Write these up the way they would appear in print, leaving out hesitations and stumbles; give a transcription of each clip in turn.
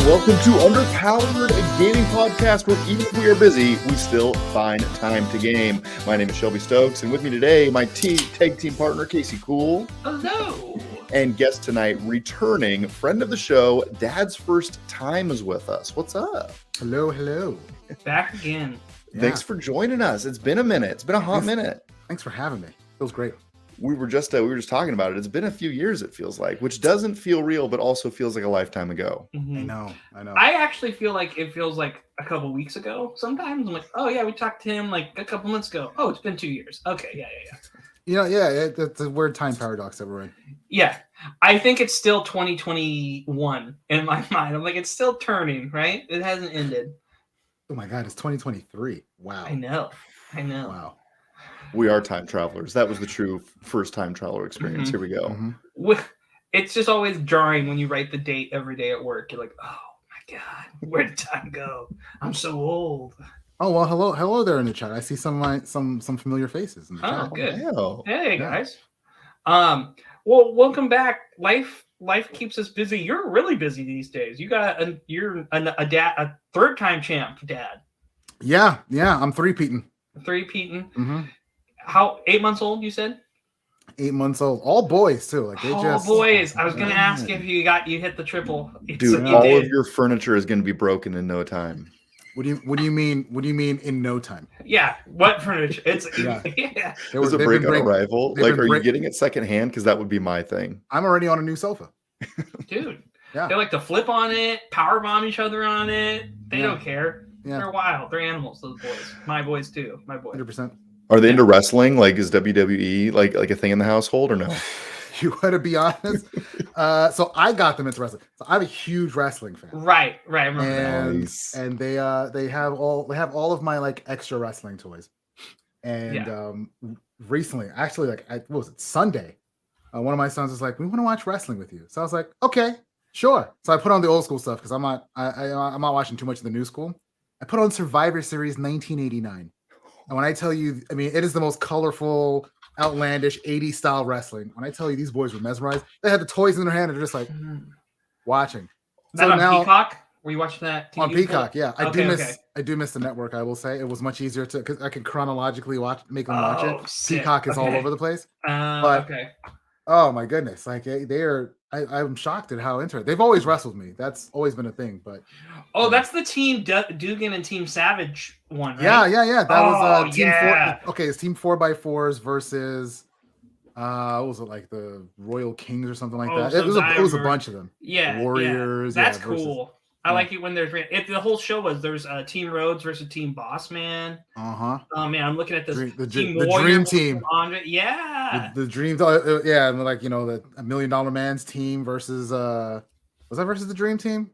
welcome to Underpowered, a gaming podcast where even if we are busy, we still find time to game. My name is Shelby Stokes, and with me today, my tag team partner, Casey Cool. Hello. And guest tonight, returning friend of the show, Dad's first time is with us. What's up? Hello. Back again. Thanks for joining us. It's been a minute. It's been a hot minute. Thanks for having me. Feels great. We were just talking about it. It's been a few years, it feels like, which doesn't feel real, but also feels like a lifetime ago. Mm-hmm. I know. I actually feel like it feels like a couple weeks ago. Sometimes I'm like, oh yeah, we talked to him like a couple months ago. Oh, it's been 2 years. Okay, yeah. It's a weird time paradox that we're in. Yeah, I think it's still 2021 in my mind. I'm like, it's still turning, right? It hasn't ended. Oh my God, it's 2023. Wow. I know. Wow. We are time travelers. That was the true first time traveler experience. Mm-hmm. Here we go. Mm-hmm. It's just always jarring when you write the date every day at work. You're like, oh my God, where did time go? I'm so old. Oh well, hello there in the chat. I see some familiar faces in the chat. Good. Wow. Hey guys. Well, welcome back. Life keeps us busy. You're really busy these days. You got you're a third time champ, Dad. Yeah. I'm three-peating. Mm-hmm. How 8 months old? You said 8 months old. All boys too. Like boys. I was gonna ask if you hit the triple. Dude, all of your furniture is gonna be broken in no time. What do you mean in no time? Yeah. What furniture? It's yeah. Was it break on arrival? Like, are you getting it secondhand? Because that would be my thing. I'm already on a new sofa. Dude. Yeah. They like to flip on it, power bomb each other on it. They don't care. Yeah. They're wild. They're animals, those boys. My boys too. My boys. 100%. Are they into wrestling? Like, is WWE like a thing in the household or no? You want to be honest? So I got them into wrestling. So I'm a huge wrestling fan. Right. I remember that. Nice. And they have all of my like extra wrestling toys. And recently, actually, like what was it, Sunday? One of my sons was like, "We want to watch wrestling with you." So I was like, "Okay, sure." So I put on the old school stuff because I'm not watching too much of the new school. I put on Survivor Series 1989. And when I tell you, I mean, it is the most colorful, outlandish 80s style wrestling. When I tell you these boys were mesmerized, they had the toys in their hand and they're just like watching. That so on now, Peacock? Were you watching that? On Peacock, yeah. I do miss the network, I will say. It was much easier because I can chronologically make them watch it. Sick. Peacock is all over the place. Oh my goodness. Like I'm shocked at how into it. They've always wrestled me. That's always been a thing, but that's the Team Dugan and Team Savage one, right? Yeah. That was Team 4. Okay, it's Team 4x4s versus what was it, like the Royal Kings or something like that? It was a bunch of them. Yeah. Warriors. That's cool. I like it when there's the whole show was there's Team Rhodes versus Team Boss Man. Oh man, I'm looking at this the Dream Team. Yeah. The Dream. Yeah, like the $1 Million Man's team versus was that versus the Dream Team?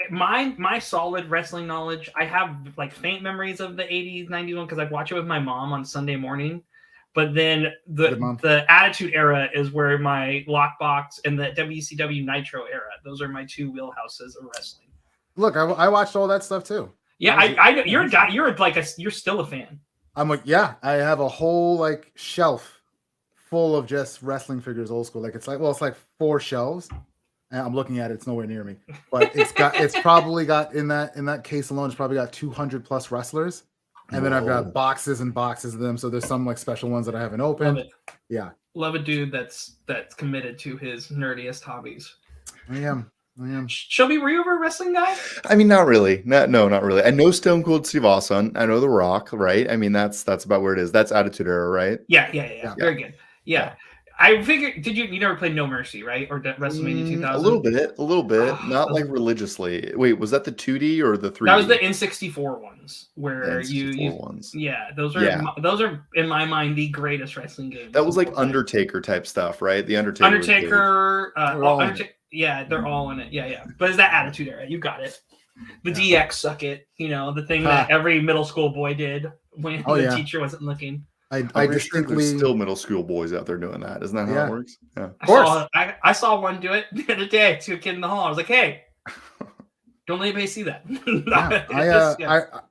My solid wrestling knowledge. I have like faint memories of the 80s, 90s one because I watch it with my mom on Sunday morning. But then the Attitude Era is where my Lockbox and the WCW Nitro era. Those are my two wheelhouses of wrestling. Look, I watched all that stuff too. Yeah, I know you're a guy. You're still a fan. I'm like, yeah, I have a whole like shelf full of just wrestling figures, old school. Like it's like 4 shelves, and I'm looking at it. It's nowhere near me, but it's probably got in that case alone. It's probably got 200 plus wrestlers. And then I've got boxes and boxes of them. So there's some like special ones that I haven't opened. Love it. Yeah. Love a dude that's committed to his nerdiest hobbies. I am. Shelby, were you ever a wrestling guy? I mean, not really. No, not really. I know Stone Cold Steve Austin. I know The Rock, right? I mean, that's about where it is. That's Attitude Era, right? Yeah. Very good. Yeah. I figured, you never played No Mercy, right? Or WrestleMania 2000? A little bit. Not like religiously. Wait, was that the 2D or the 3D? That was the N64 ones where ones. Yeah, those are in my mind the greatest wrestling games. That was like Undertaker type stuff, right? The Undertaker. Yeah, they're all in it. Yeah. But it's that Attitude Era. You got it. The DX suck it, the thing that every middle school boy did when the teacher wasn't looking. I distinctly there's still middle school boys out there doing that. Isn't that how it works? Yeah. Of course. I saw one do it the other day to a kid in the hall. I was like, hey, don't let anybody see that.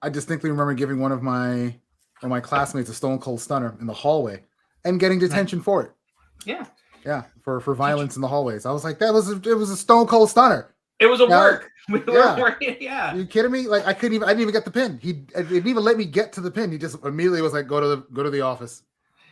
I distinctly remember giving one of my classmates a Stone Cold Stunner in the hallway and getting detention for it. Yeah. Yeah. For violence in the hallways. I was like, it was a Stone Cold Stunner. It was a Yeah. work. We were Yeah. working. Yeah. Are you kidding me? Like I didn't even get the pin. He didn't even let me get to the pin. He just immediately was like, go to the office.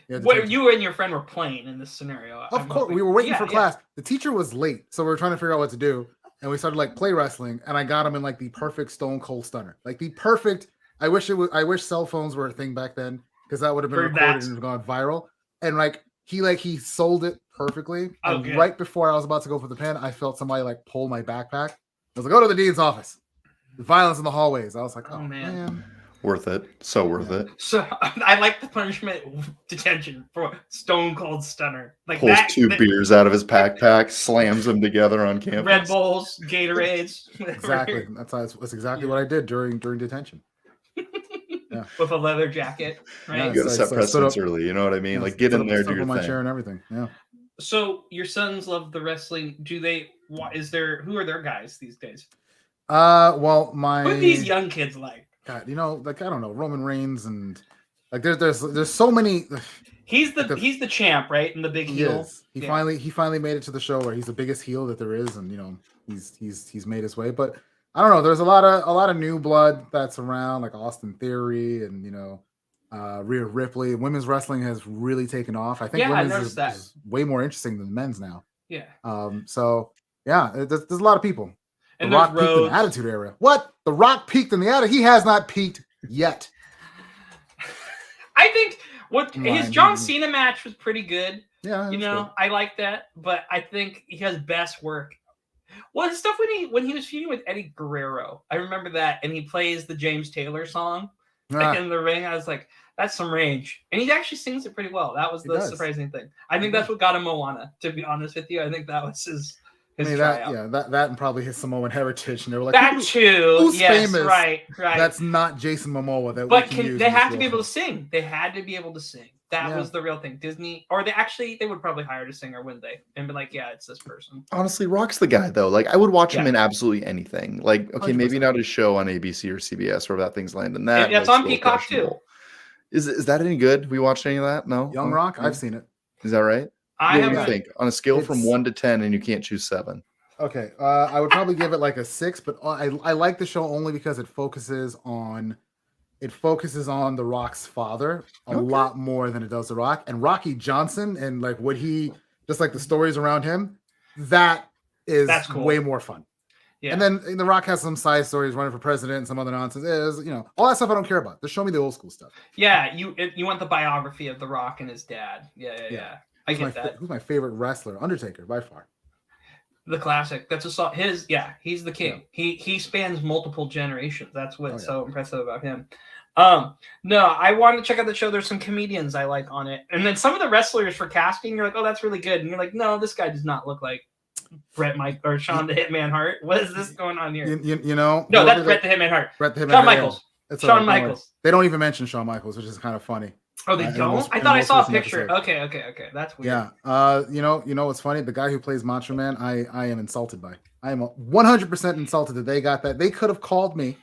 Yeah, What you and your friend were playing in this scenario? of course, we were waiting for class. The teacher was late, so we were trying to figure out what to do, and we started like play wrestling, and I got him in like the perfect Stone Cold Stunner, like the perfect. I wish cell phones were a thing back then because that would have been recorded and gone viral. And like he sold it perfectly. And right before I was about to go for the pin, I felt somebody like pull my backpack. I was like, go to the dean's office. The violence in the hallways. I was like, oh man. Worth it. So worth it. So I like the punishment detention for Stone Cold Stunner. Like pulls two beers out of his backpack, slams them together on campus. Red Bulls, Gatorades. Exactly. That's exactly what I did during detention. Yeah. With a leather jacket, right? Yeah, you gotta set precedence early. You know what I mean? Like get in there, do your my thing. chair and everything. Yeah. So your sons love the wrestling. Do they? Who are their guys these days? Well, who are these young kids like? God, like I don't know, Roman Reigns and like there's so many. He's the champ, right? And the big heel. He finally made it to the show where he's the biggest heel that there is, and you know he's made his way. But I don't know. There's a lot of new blood that's around, like Austin Theory and Rhea Ripley. Women's wrestling has really taken off. I think women's is way more interesting than men's now. Yeah. So yeah, there's a lot of people. And The Rock peaked in the Attitude Era. What? The Rock peaked in the Attitude? He has not peaked yet. I think his John Cena match was pretty good. Yeah, good. I like that, but I think he has best work. Well, his stuff when he was feuding with Eddie Guerrero, I remember that, and he plays the James Taylor song in the ring. I was like, that's some range, and he actually sings it pretty well. That was the surprising thing. I think that's what got him Moana. To be honest with you, I think that was his. That and probably his Samoan heritage, and they were like, that too. Who's famous? Right. That's not Jason Momoa. They have to be able to sing. They had to be able to sing. That was the real thing. Disney, or they would probably hire a singer, wouldn't they? And be like, yeah, it's this person. Honestly, Rock's the guy though. Like I would watch him in absolutely anything. Like, okay, 100%. Maybe not his show on ABC or CBS or that thing's landing. That's on Peacock too. Is that any good? We watched any of that? No. Young Rock, I've seen it. Is that right? What do you think on a scale from 1 to 10, and you can't choose 7? Okay, I would probably give it like a 6, but I like the show only because it focuses on The Rock's father a lot more than it does The Rock, and Rocky Johnson, and like what he just like the stories around him. That's cool. Way more fun. Yeah. And then The Rock has some side stories, running for president and some other nonsense. All that stuff I don't care about. Just show me the old school stuff. Yeah, you want the biography of The Rock and his dad. Yeah. I get that. Who's my favorite wrestler? Undertaker, by far. The classic. That's he's the king. Yeah. He spans multiple generations. That's what's so impressive about him. No, I want to check out the show. There's some comedians I like on it. And then some of the wrestlers for casting, you're like, oh, that's really good. And you're like, no, this guy does not look like Bret or Sean the Hitman Hart. What is this going on here? No, that's Bret the Hitman Hart. Shawn Michaels. Shawn Michaels. They don't even mention Shawn Michaels, which is kind of funny. Oh, they don't? I thought I saw a picture. Okay. That's weird. Yeah. You know what's funny? The guy who plays Macho Man, I am insulted by. I am 100% insulted that they got that. They could have called me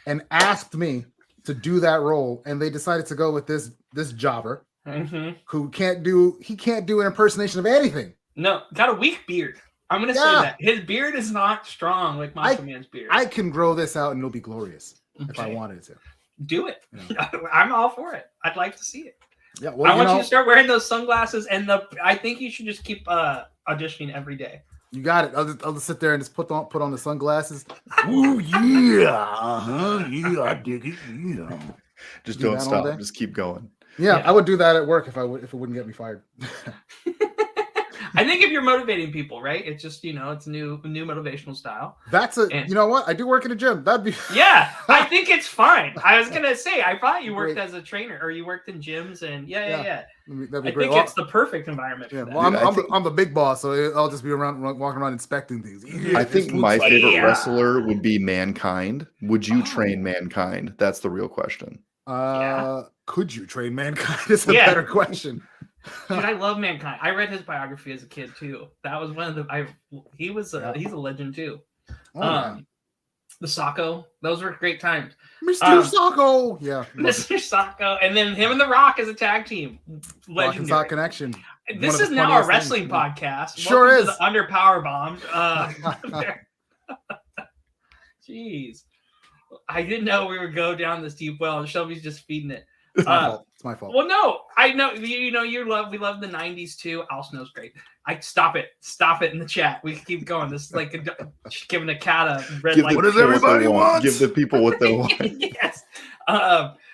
and asked me to do that role, and they decided to go with this jobber who can't do an impersonation of anything. No, got a weak beard. I'm gonna say that his beard is not strong like Macho Man's beard. I can grow this out and it'll be glorious if I wanted to. Do it. I'm all for it. I'd like to see it. Yeah, well, I want you to start wearing those sunglasses, and I think you should just keep auditioning every day. You got it. I'll just sit there and just put on the sunglasses. Ooh yeah, yeah, I dig it. Yeah. Just don't stop. Just keep going. Yeah, I would do that at work if it wouldn't get me fired. I think if you're motivating people, right? It's just it's a new motivational style. You know what? I do work in a gym. That'd be I think it's fine. I was gonna say I thought you worked as a trainer or you worked in gyms and yeah. That'd be I great. think it's the perfect environment. Yeah, well, I'm the big boss, so I'll just be walking around inspecting things. Yeah, I think my favorite wrestler would be Mankind. Would you train Mankind? That's the real question. Could you train Mankind? Is a better question. Dude, I love Mankind. I read his biography as a kid too. That was one of the. He's a legend too. The Socko, those were great times. Mr. Socko, Mr. Socko, and then him and The Rock as a tag team. Legendary. Rock Connection. This is now a wrestling podcast. Sure is. Under Power Bombed. Jeez. I didn't know we would go down this deep well, and Shelby's just feeding it. It's my fault. It's my fault. Well, no, I know we love the '90s too. Al Snow's great. Stop it in the chat. We can keep going. This is like giving a cat a red light. What does everybody want? Give the people what they want. Yes.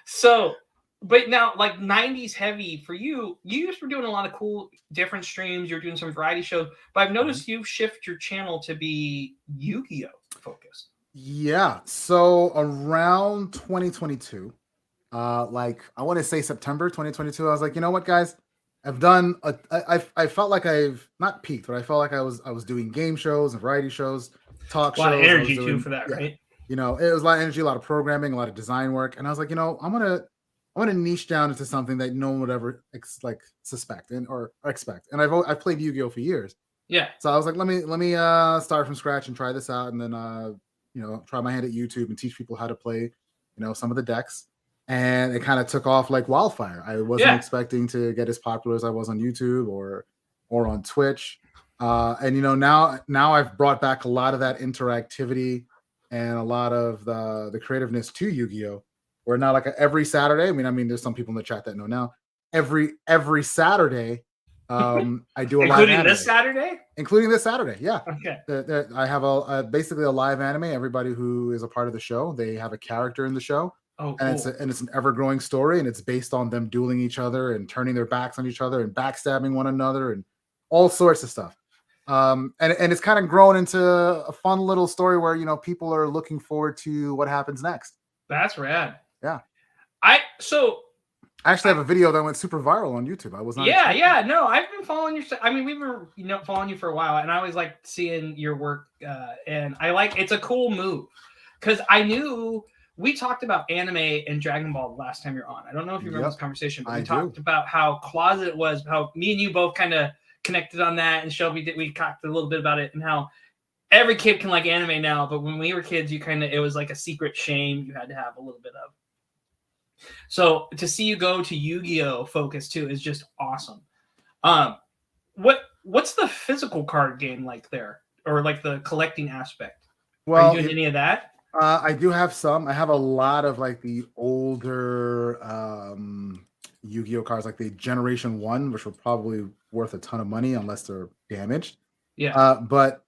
So, but now like '90s heavy for you. You used to be doing a lot of cool different streams. You're doing some variety shows, but I've noticed you've shifted your channel to be Yu-Gi-Oh focused. Yeah. So around 2022, like I want to say September 2022, I was like, you know what, guys, I've done. I felt like I've not peaked, but I felt like I was doing game shows and variety shows, talk shows. A lot of energy too for that, right? You know, it was a lot of energy, a lot of programming, a lot of design work, and I was like, you know, I want to niche down into something that no one would ever suspect or expect. And I've played Yu-Gi-Oh for years. Yeah. So I was like, let me start from scratch and try this out, and then try my hand at YouTube and teach people how to play, some of the decks. And it kind of took off like wildfire. I wasn't expecting to get as popular as I was on YouTube or on Twitch. And now I've brought back a lot of that interactivity and a lot of the creativeness to Yu-Gi-Oh! Where now like every Saturday, I mean, there's some people in the chat that know now. Every Saturday, I do a live anime. Including this Saturday, yeah. Okay. I have basically a live anime. Everybody who is a part of the show, they have a character in the show. Oh, and cool. it's an ever-growing story, and it's based on them dueling each other and turning their backs on each other and backstabbing one another and all sorts of stuff. And it's kind of grown into a fun little story where people are looking forward to what happens next. That's rad. Yeah. I actually have a video that went super viral on YouTube. I was not. Yeah. No, I've been following your. I mean, we've been following you for a while, and I always like seeing your work. And I like it's a cool move because I knew we talked about anime and Dragon Ball the last time you're on. I don't know if you remember this conversation, but we talked about how closet it was, how me and you both kind of connected on that, and Shelby did. We talked a little bit about it and how every kid can like anime now, but when we were kids, it was like a secret shame you had to have a little bit of. So to see you go to Yu-Gi-Oh focus too is just awesome. What's the physical card game like there, or like the collecting aspect? Well, are you doing any of that? I do have some. I have a lot of like the older Yu-Gi-Oh cards, like the Generation 1, which were probably worth a ton of money unless they're damaged. Yeah. But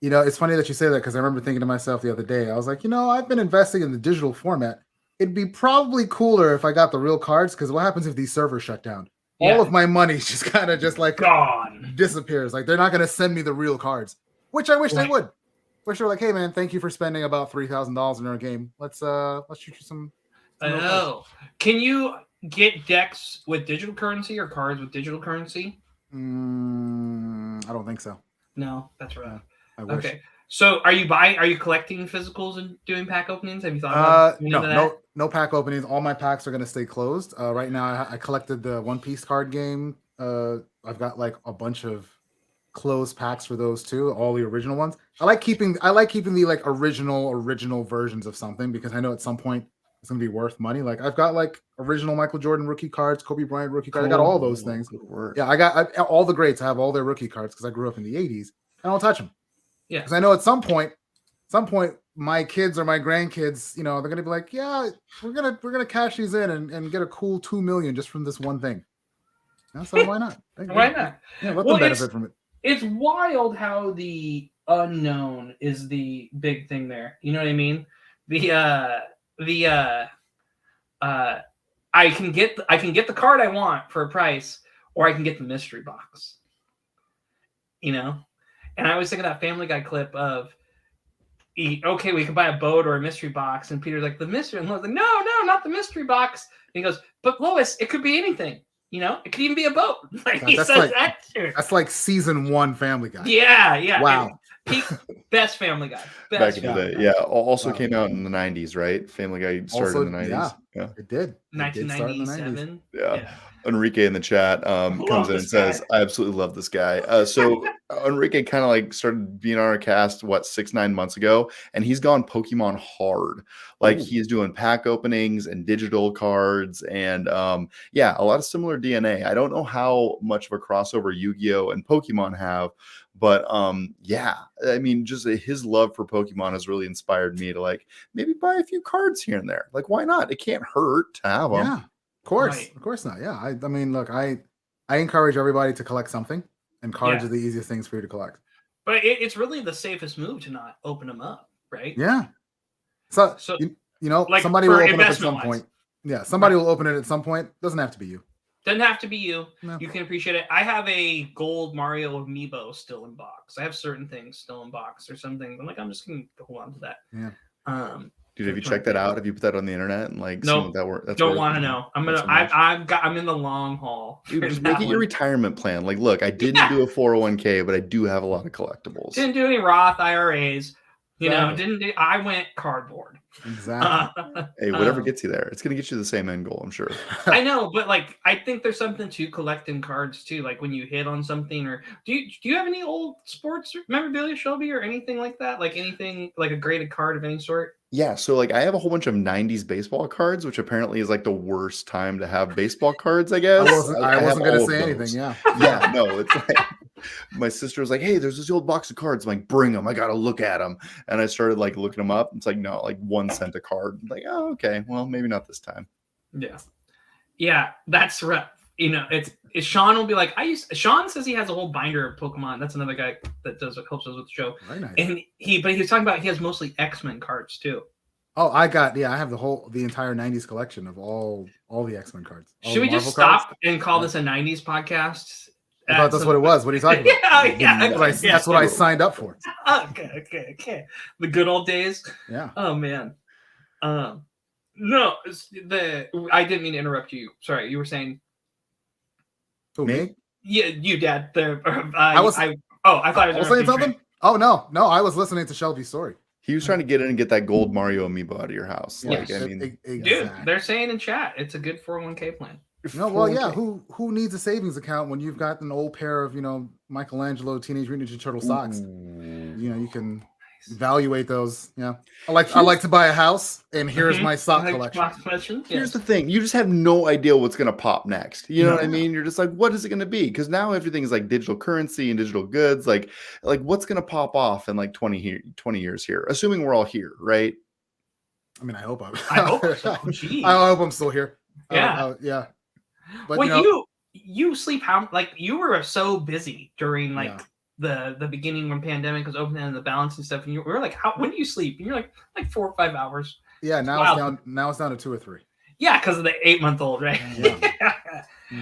it's funny that you say that because I remember thinking to myself the other day, I was like, I've been investing in the digital format. It'd be probably cooler if I got the real cards, because what happens if these servers shut down? All of my money just kind of just like gone, disappears. Like they're not going to send me the real cards, which I wish they would. Wish they were like, hey man, thank you for spending about $3,000 in our game. Let's shoot you some. I know. Can you get decks with digital currency or cards with digital currency? I don't think so. No, that's right. I wish. Okay. So are you collecting physicals and doing pack openings? Have you thought about no pack openings. All my packs are going to stay closed. Right now I collected the One Piece card game. I've got like a bunch of closed packs for those too, all the original ones. I like keeping the like original versions of something, because I know at some point it's going to be worth money. Like I've got like original Michael Jordan rookie cards, Kobe Bryant rookie cards. I got all those things. Yeah, I got all the greats. I have all their rookie cards because I grew up in the 80s. I don't touch them. Yeah, because I know at some point, my kids or my grandkids, they're gonna be like, yeah, we're gonna cash these in and get a cool $2 million just from this one thing. So why not? Why not? Yeah, let them benefit from it. It's wild how the unknown is the big thing there. You know what I mean? I can get the card I want for a price, or I can get the mystery box. And I always think of that Family Guy clip of, okay, we can buy a boat or a mystery box. And Peter's like, the mystery. And Lois like, no, not the mystery box. And he goes, but Lois, it could be anything. It could even be a boat. That's like season 1 Family Guy. Yeah. Wow. Peak best Family Guy. Back in the day. Yeah. Also came out in the 90s, right? Family Guy started in the 90s. Yeah. It did. 1997. Yeah. Enrique in the chat comes in and says, I absolutely love this guy. So Enrique kind of like started being on our cast, 6-9 months ago, and he's gone Pokemon hard. Like he's doing pack openings and digital cards and a lot of similar DNA. I don't know how much of a crossover Yu-Gi-Oh! And Pokemon have, but I mean, just his love for Pokemon has really inspired me to like maybe buy a few cards here and there. Like, why not? It can't hurt to have them. Yeah. Of course not. Yeah, I mean, look, I encourage everybody to collect something, and cards are the easiest things for you to collect. But it's really the safest move to not open them up, right? Yeah. So you know, like somebody will open up at some point. Yeah, somebody will open it at some point. Doesn't have to be you. Doesn't have to be you. No. You can appreciate it. I have a gold Mario amiibo still in box. I have certain things still in box. Or some things I'm like, I'm just gonna hold on to that. Yeah. Dude, have you checked that out? Have you put that on the internet and like no, seen what that work? Don't want to know. I'm in the long haul. Dude, just make it your retirement plan. Like, look, I didn't do a 401k, but I do have a lot of collectibles. Didn't do any Roth IRAs. I went cardboard. Exactly. Hey, whatever gets you there, it's gonna get you the same end goal, I'm sure. I know, but like, I think there's something to collecting cards too. Like when you hit on something, or do you have any old sports memorabilia, Shelby, or anything like that? Like anything like a graded card of any sort? Yeah, so like I have a whole bunch of 90s baseball cards, which apparently is like the worst time to have baseball cards, I guess. I wasn't going to say anything, yeah. Yeah, no, it's like my sister was like, hey, there's this old box of cards. I'm like, bring them. I got to look at them. And I started like looking them up. It's like, no, like 1 cent a card. I'm like, oh, okay. Well, maybe not this time. Yeah. Yeah, that's right. You know, it's Sean will be like, Sean says he has a whole binder of Pokemon. That's another guy that helps us with the show. Very nice. And he was talking about he has mostly X-Men cards too. Oh, I have the entire 90s collection of all the X-Men cards. Should we just stop and call this a 90s podcast? I thought that's what it was. What are you talking about? That's what I signed up for. Okay. The good old days. Yeah. Oh man. No, I didn't mean to interrupt you. Sorry, you were saying. Who, me? Yeah, you, Dad. I thought I was saying something. Oh no, I was listening to Shelby's story. He was trying to get in and get that gold Mario amiibo out of your house. Yes. Like, I mean, exactly. Dude, they're saying in chat it's a good 401k plan. No, well, yeah. Who needs a savings account when you've got an old pair of Michelangelo Teenage Mutant Ninja Turtle socks? You can evaluate those. Yeah, I like to buy a house, and here's my sock collection. Here's the thing: you just have no idea what's gonna pop next. You know what I mean? You're just like, what is it gonna be? Because now everything is like digital currency and digital goods. Like what's gonna pop off in like 20 years here? Assuming we're all here, right? I mean, I hope so. I hope I'm still here. Yeah, yeah. But well, you sleep how? Like you were so busy during the beginning when pandemic was open and the balance and stuff, and we were like, when do you sleep? And you're like 4 or 5 hours. Yeah, now it's down to 2 or 3. Yeah, because of the 8-month-old, right? Yeah.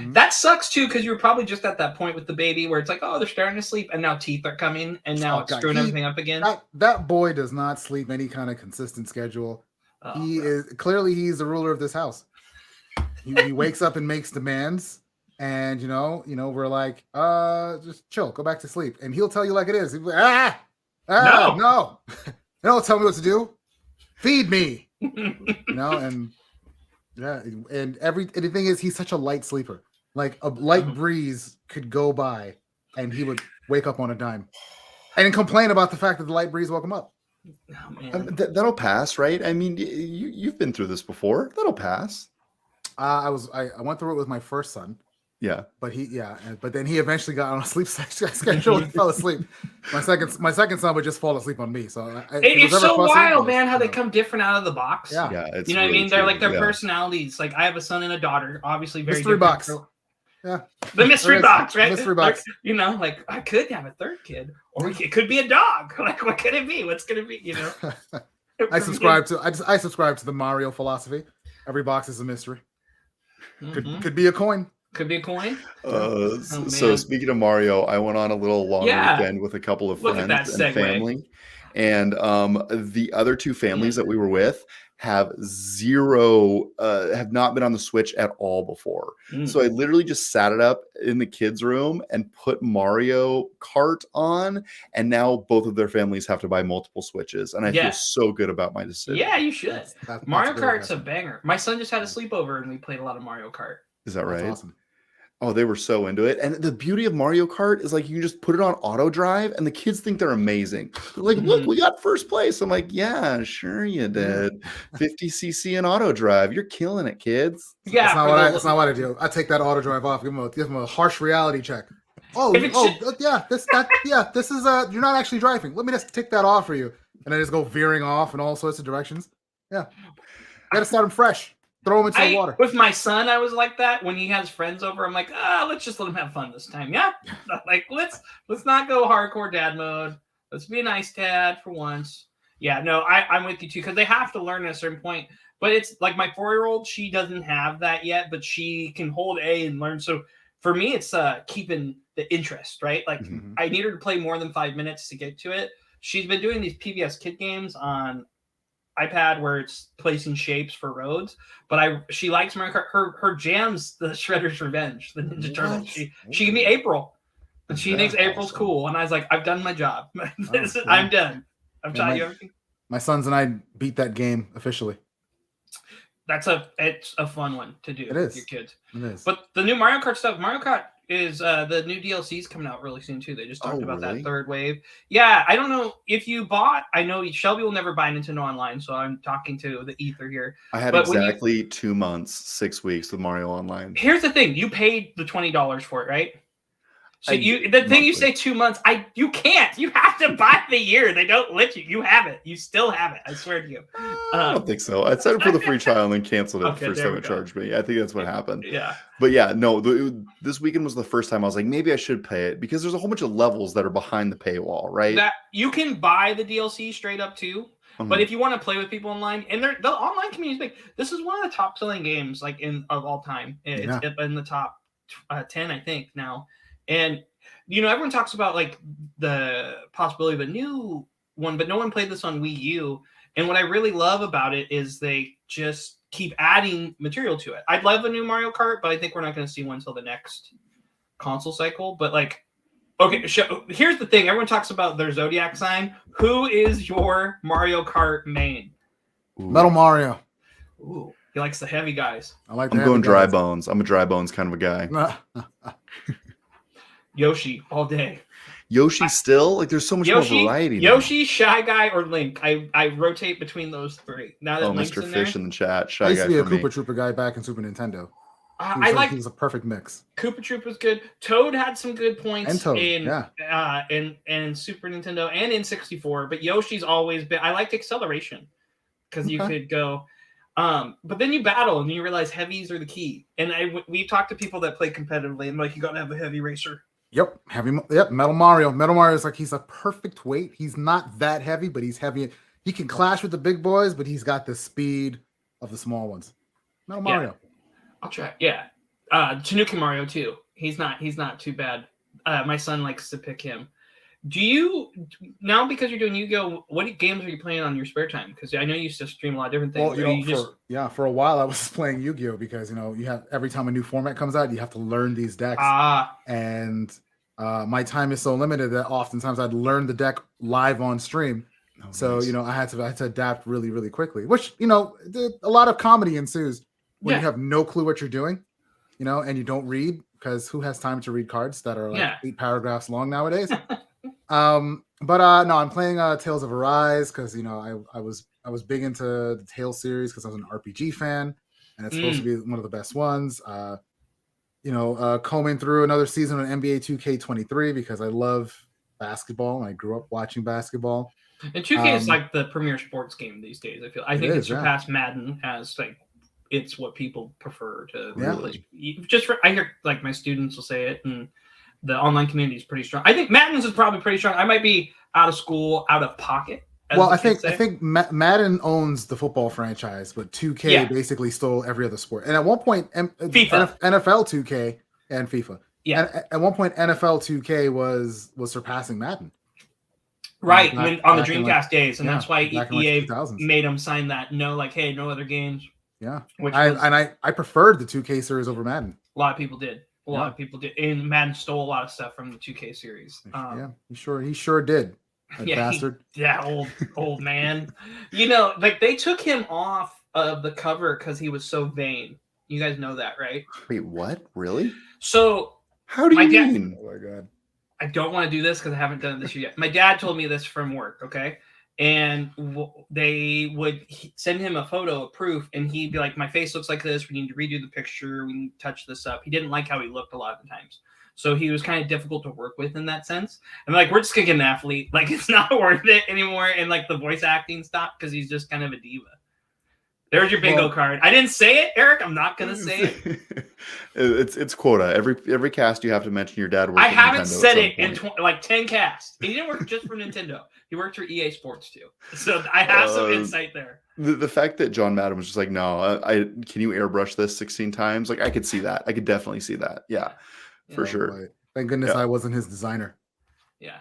That sucks too, because you were probably just at that point with the baby where it's like, oh, they're starting to sleep, and now teeth are coming, and now it's screwing everything up again. That boy does not sleep any kind of consistent schedule. He's the ruler of this house. He wakes up and makes demands. And we're like, just chill, go back to sleep. And he'll tell you like it is. He'll be like, no. Don't tell me what to do. Feed me. And the thing is, he's such a light sleeper. Like a light breeze could go by, and he would wake up on a dime, and complain about the fact that the light breeze woke him up. Oh, that'll pass, right? I mean, you've been through this before. That'll pass. I went through it with my first son. Yeah, but then he eventually got on a sleep schedule and fell asleep. My second son would just fall asleep on me. So it's so wild, man, how they come different out of the box. Yeah, it's you know what I mean? They're like their personalities. Like I have a son and a daughter, obviously very mystery different. Box. Yeah, the mystery box, right? Mystery box. Like I could have a third kid, or it could be a dog. Like what could it be? What's gonna be? I subscribe to the Mario philosophy. Every box is a mystery. Could be a coin. Could be a coin. So speaking of Mario, I went on a little long weekend with a couple of friends and family. And the other 2 families that we were with have not been on the Switch at all before. So I literally just sat it up in the kids' room and put Mario Kart on. And now both of their families have to buy multiple Switches. And I feel so good about my decision. Yeah, you should. Mario Kart's a banger. My son just had a sleepover and we played a lot of Mario Kart. Is that right? That's awesome. Oh, they were so into it. And the beauty of Mario Kart is like you can just put it on auto drive and the kids think they're amazing. They're like, look, we got first place. I'm like, yeah, sure you did. 50cc in auto drive. You're killing it, kids. Yeah, that's not what I do. I take that auto drive off, give them a harsh reality check. This is you're not actually driving. Let me just take that off for you. And I just go veering off in all sorts of directions. Yeah. Gotta start them fresh. Throw them into the water. With my son, I was like that. When he has friends over, I'm like, let's just let him have fun this time. Yeah. Like, let's not go hardcore dad mode. Let's be a nice dad for once. Yeah, no, I'm with you too, because they have to learn at a certain point. But it's like my 4-year-old, she doesn't have that yet, but she can hold A and learn. So for me, it's keeping the interest, right? Like I need her to play more than 5 minutes to get to it. She's been doing these PBS Kid games on iPad where it's placing shapes for roads, but she likes Mario Kart. Her jam's the Shredder's Revenge, the Ninja Turtles. She gave me April, and she thinks April's cool. And I was like, I've done my job. I'm done. I'm telling you everything. My sons and I beat that game officially. It's a fun one to do with your kids. It is. But the new Mario Kart stuff, Mario Kart is the new DLC's coming out really soon too. They just talked about that third wave. Yeah, I don't know if you bought. I know Shelby will never buy Nintendo Online, so I'm talking to the ether here. I had exactly 2 months, 6 weeks with Mario Online. Here's the thing: you paid the $20 for it, right? So you say 2 months. You can't. You have to buy the year. They don't let you. You have it. You still have it. I swear to you. I don't think so. I set it for the free trial and then canceled it for someone charged me. I think that's what happened. Yeah. But yeah, no. This weekend was the first time I was like, maybe I should pay it because there's a whole bunch of levels that are behind the paywall, right? That you can buy the DLC straight up too. But if you want to play with people online, and the online community is big. This is one of the top selling games of all time. It's in the top 10, I think now. And, everyone talks about like the possibility of a new one, but no one played this on Wii U. And what I really love about it is they just keep adding material to it. I'd love a new Mario Kart, but I think we're not going to see one until the next console cycle. But here's the thing. Everyone talks about their Zodiac sign. Who is your Mario Kart main? Metal Mario. Ooh, he likes the heavy guys. I'm going dry bones. I'm a dry bones kind of a guy. Yoshi all day. Yoshi still? Like there's so much more variety. Yoshi, Shy Guy, or Link. I rotate between those three. Now that Link's Mr. in Fish there. in the chat. Shy I used Guy to be a for me. Koopa Troopa guy back in Super Nintendo. He was a perfect mix. Koopa Troop was good. Toad had some good points in Super Nintendo and in 64. But Yoshi's always been. I liked acceleration because you could go. But then you battle and you realize heavies are the key. And we talked to people that play competitively and like you got to have a heavy racer. Yep, Metal Mario. Metal Mario is like he's a perfect weight. He's not that heavy, but he's heavy. He can clash with the big boys, but he's got the speed of the small ones. Metal Mario. I'll try. Yeah. Tanuki Mario too. He's not too bad. My son likes to pick him. Do you now because you're doing Yu-Gi-Oh? What games are you playing on your spare time? Because I know you used to stream a lot of different things. Well, for a while I was playing Yu-Gi-Oh because you have every time a new format comes out, you have to learn these decks. And my time is so limited that oftentimes I'd learn the deck live on stream. So nice. I had to adapt really, really quickly. Which a lot of comedy ensues when you have no clue what you're doing, and you don't read because who has time to read cards that are like 8 paragraphs long nowadays? But no, I'm playing Tales of Arise because I was big into the Tales series because I was an RPG fan, and it's supposed to be one of the best ones. Combing through another season of NBA 2K23 because I love basketball and I grew up watching basketball. And 2K is like the premier sports game these days. I think it surpassed Madden as like it's what people prefer to really. I hear like my students will say it and. The online community is pretty strong. I think Madden's is probably pretty strong. I might be out of school, out of pocket. Well, I think Madden owns the football franchise, but 2K basically stole every other sport. And at one point, FIFA. NFL 2K and FIFA. Yeah. And at one point, NFL 2K was surpassing Madden. Right, on the Dreamcast days, and that's why EA made them sign that no other games. Yeah, I preferred the 2K series over Madden. A lot of people did. A lot of people did, and Madden stole a lot of stuff from the 2K series. He sure did. Bastard. That old man. They took him off of the cover because he was so vain. You guys know that, right? Wait, what? Really? So How do My you dad- mean? Oh my god. I don't want to do this because I haven't done it this year yet. My dad told me this from work, okay? And they would send him a photo of proof, and he'd be like, "My face looks like this. We need to redo the picture. We need to touch this up." He didn't like how he looked a lot of the times, so he was kind of difficult to work with in that sense. And like, we're just gonna get an athlete. Like, it's not worth it anymore, and like the voice acting stopped because he's just kind of a diva. There's your bingo card. I didn't say it, Eric. I'm not gonna say it. It's quota. Every cast you have to mention your dad worked I at haven't Nintendo said at it in some point. like 10 casts. He didn't work just for Nintendo. He worked for EA Sports too. So I have some insight there. The fact that John Madden was just like, no, I can you airbrush this 16 times? Like, I could see that. I could definitely see that. Yeah, for sure. Boy. Thank goodness I wasn't his designer. Yeah.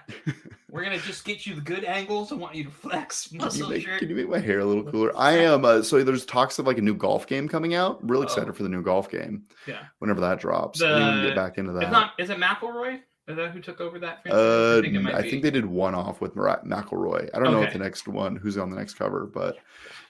We're going to just get you the good angles. I want you to flex muscle shirt. Can you make my hair a little cooler? I am. So there's talks of like a new golf game coming out. Real excited for the new golf game. Yeah. Whenever that drops. I need to get back into that. Is it McElroy? Is that who took over that franchise? I think they did one off with McElroy. I don't know if the next one, who's on the next cover, but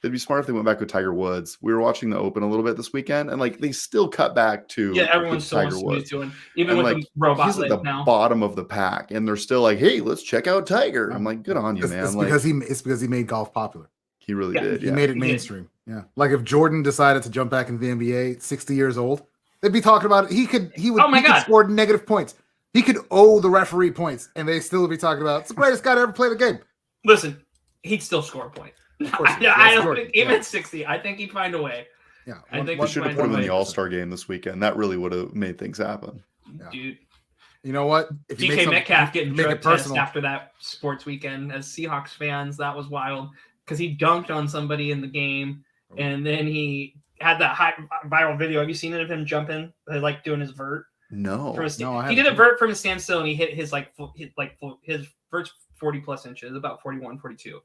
it'd be smart if they went back with Tiger Woods. We were watching the Open a little bit this weekend, and like they still cut back to everyone's still Tiger Woods doing, even and with like, the robot he's at the now. bottom of the pack, and they're still like, "Hey, let's check out Tiger." I'm like, "Good on you, man!" It's like, because he made golf popular. he really did. He made it mainstream. Yeah, like if Jordan decided to jump back into the NBA, 60 years old, they'd be talking about it. He could score negative points. He could owe the referee points, and they still would be talking about it's the greatest guy to ever play the game. Listen, he'd still score a point. I don't think even at 60. I think he'd find a way. Yeah, I think we should have put him in the All-Star game this weekend. That really would have made things happen. Yeah. Dude, you know what? If DK Metcalf getting drug test after that sports weekend as Seahawks fans, that was wild because he dunked on somebody in the game, and then he had that high viral video. Have you seen it of him jumping, like doing his vert? No, he did a vert from a standstill, and he hit his his vert's 40 plus inches, about 41, 42.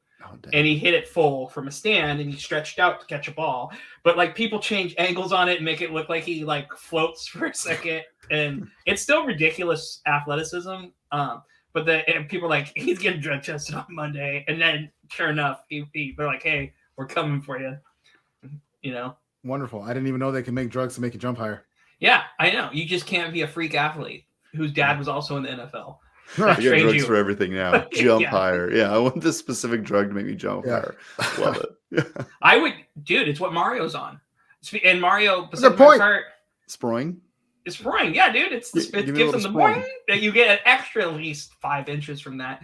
And he hit it full from a stand, and he stretched out to catch a ball. But like people change angles on it and make it look like he like floats for a second, and it's still ridiculous athleticism. But people are like, he's getting drug tested on Monday, and then sure enough, they're like, hey, we're coming for you. You know, wonderful. I didn't even know they can make drugs to make you jump higher. Yeah, I know. You just can't be a freak athlete whose dad was also in the NFL. I get drugs for everything now. Jump higher. Yeah, I want this specific drug to make me jump higher. Love it. I would, dude. It's what Mario's on. And Mario, Sproing. It's sproing. Yeah, dude. It gives them the boing. You get an extra at least 5 inches from that.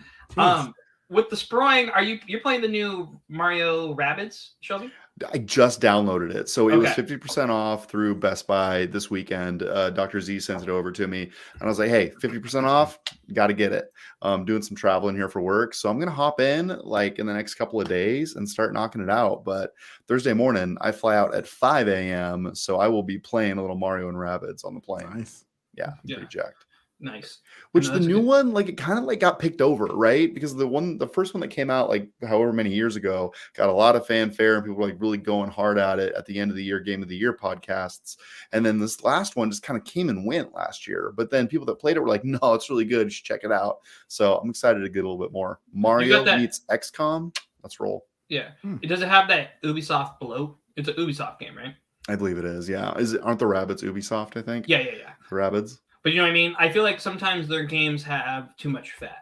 With the sproing, you're playing the new Mario Rabbids, Shelby? I just downloaded it. So it was 50% off through Best Buy this weekend. Dr. Z sent it over to me. And I was like, hey, 50% off, got to get it. Doing some traveling here for work. So I'm going to hop in like in the next couple of days and start knocking it out. But Thursday morning, I fly out at 5 a.m. So I will be playing a little Mario and Rabbids on the plane. Nice. Yeah, pretty jacked. Nice. Which the new one, like it kind of like got picked over, right? Because the first one that came out like however many years ago got a lot of fanfare and people were like really going hard at it at the end of the year, Game of the Year podcasts. And then this last one just kind of came and went last year. But then people that played it were like, no, it's really good. You should check it out. So I'm excited to get a little bit more. Mario meets XCOM. Let's roll. Yeah. Does it have that Ubisoft bloat? It's an Ubisoft game, right? I believe it is. Yeah. Aren't the Rabbids Ubisoft, I think? Yeah. The Rabbids. But you know what I mean? I feel like sometimes their games have too much fat.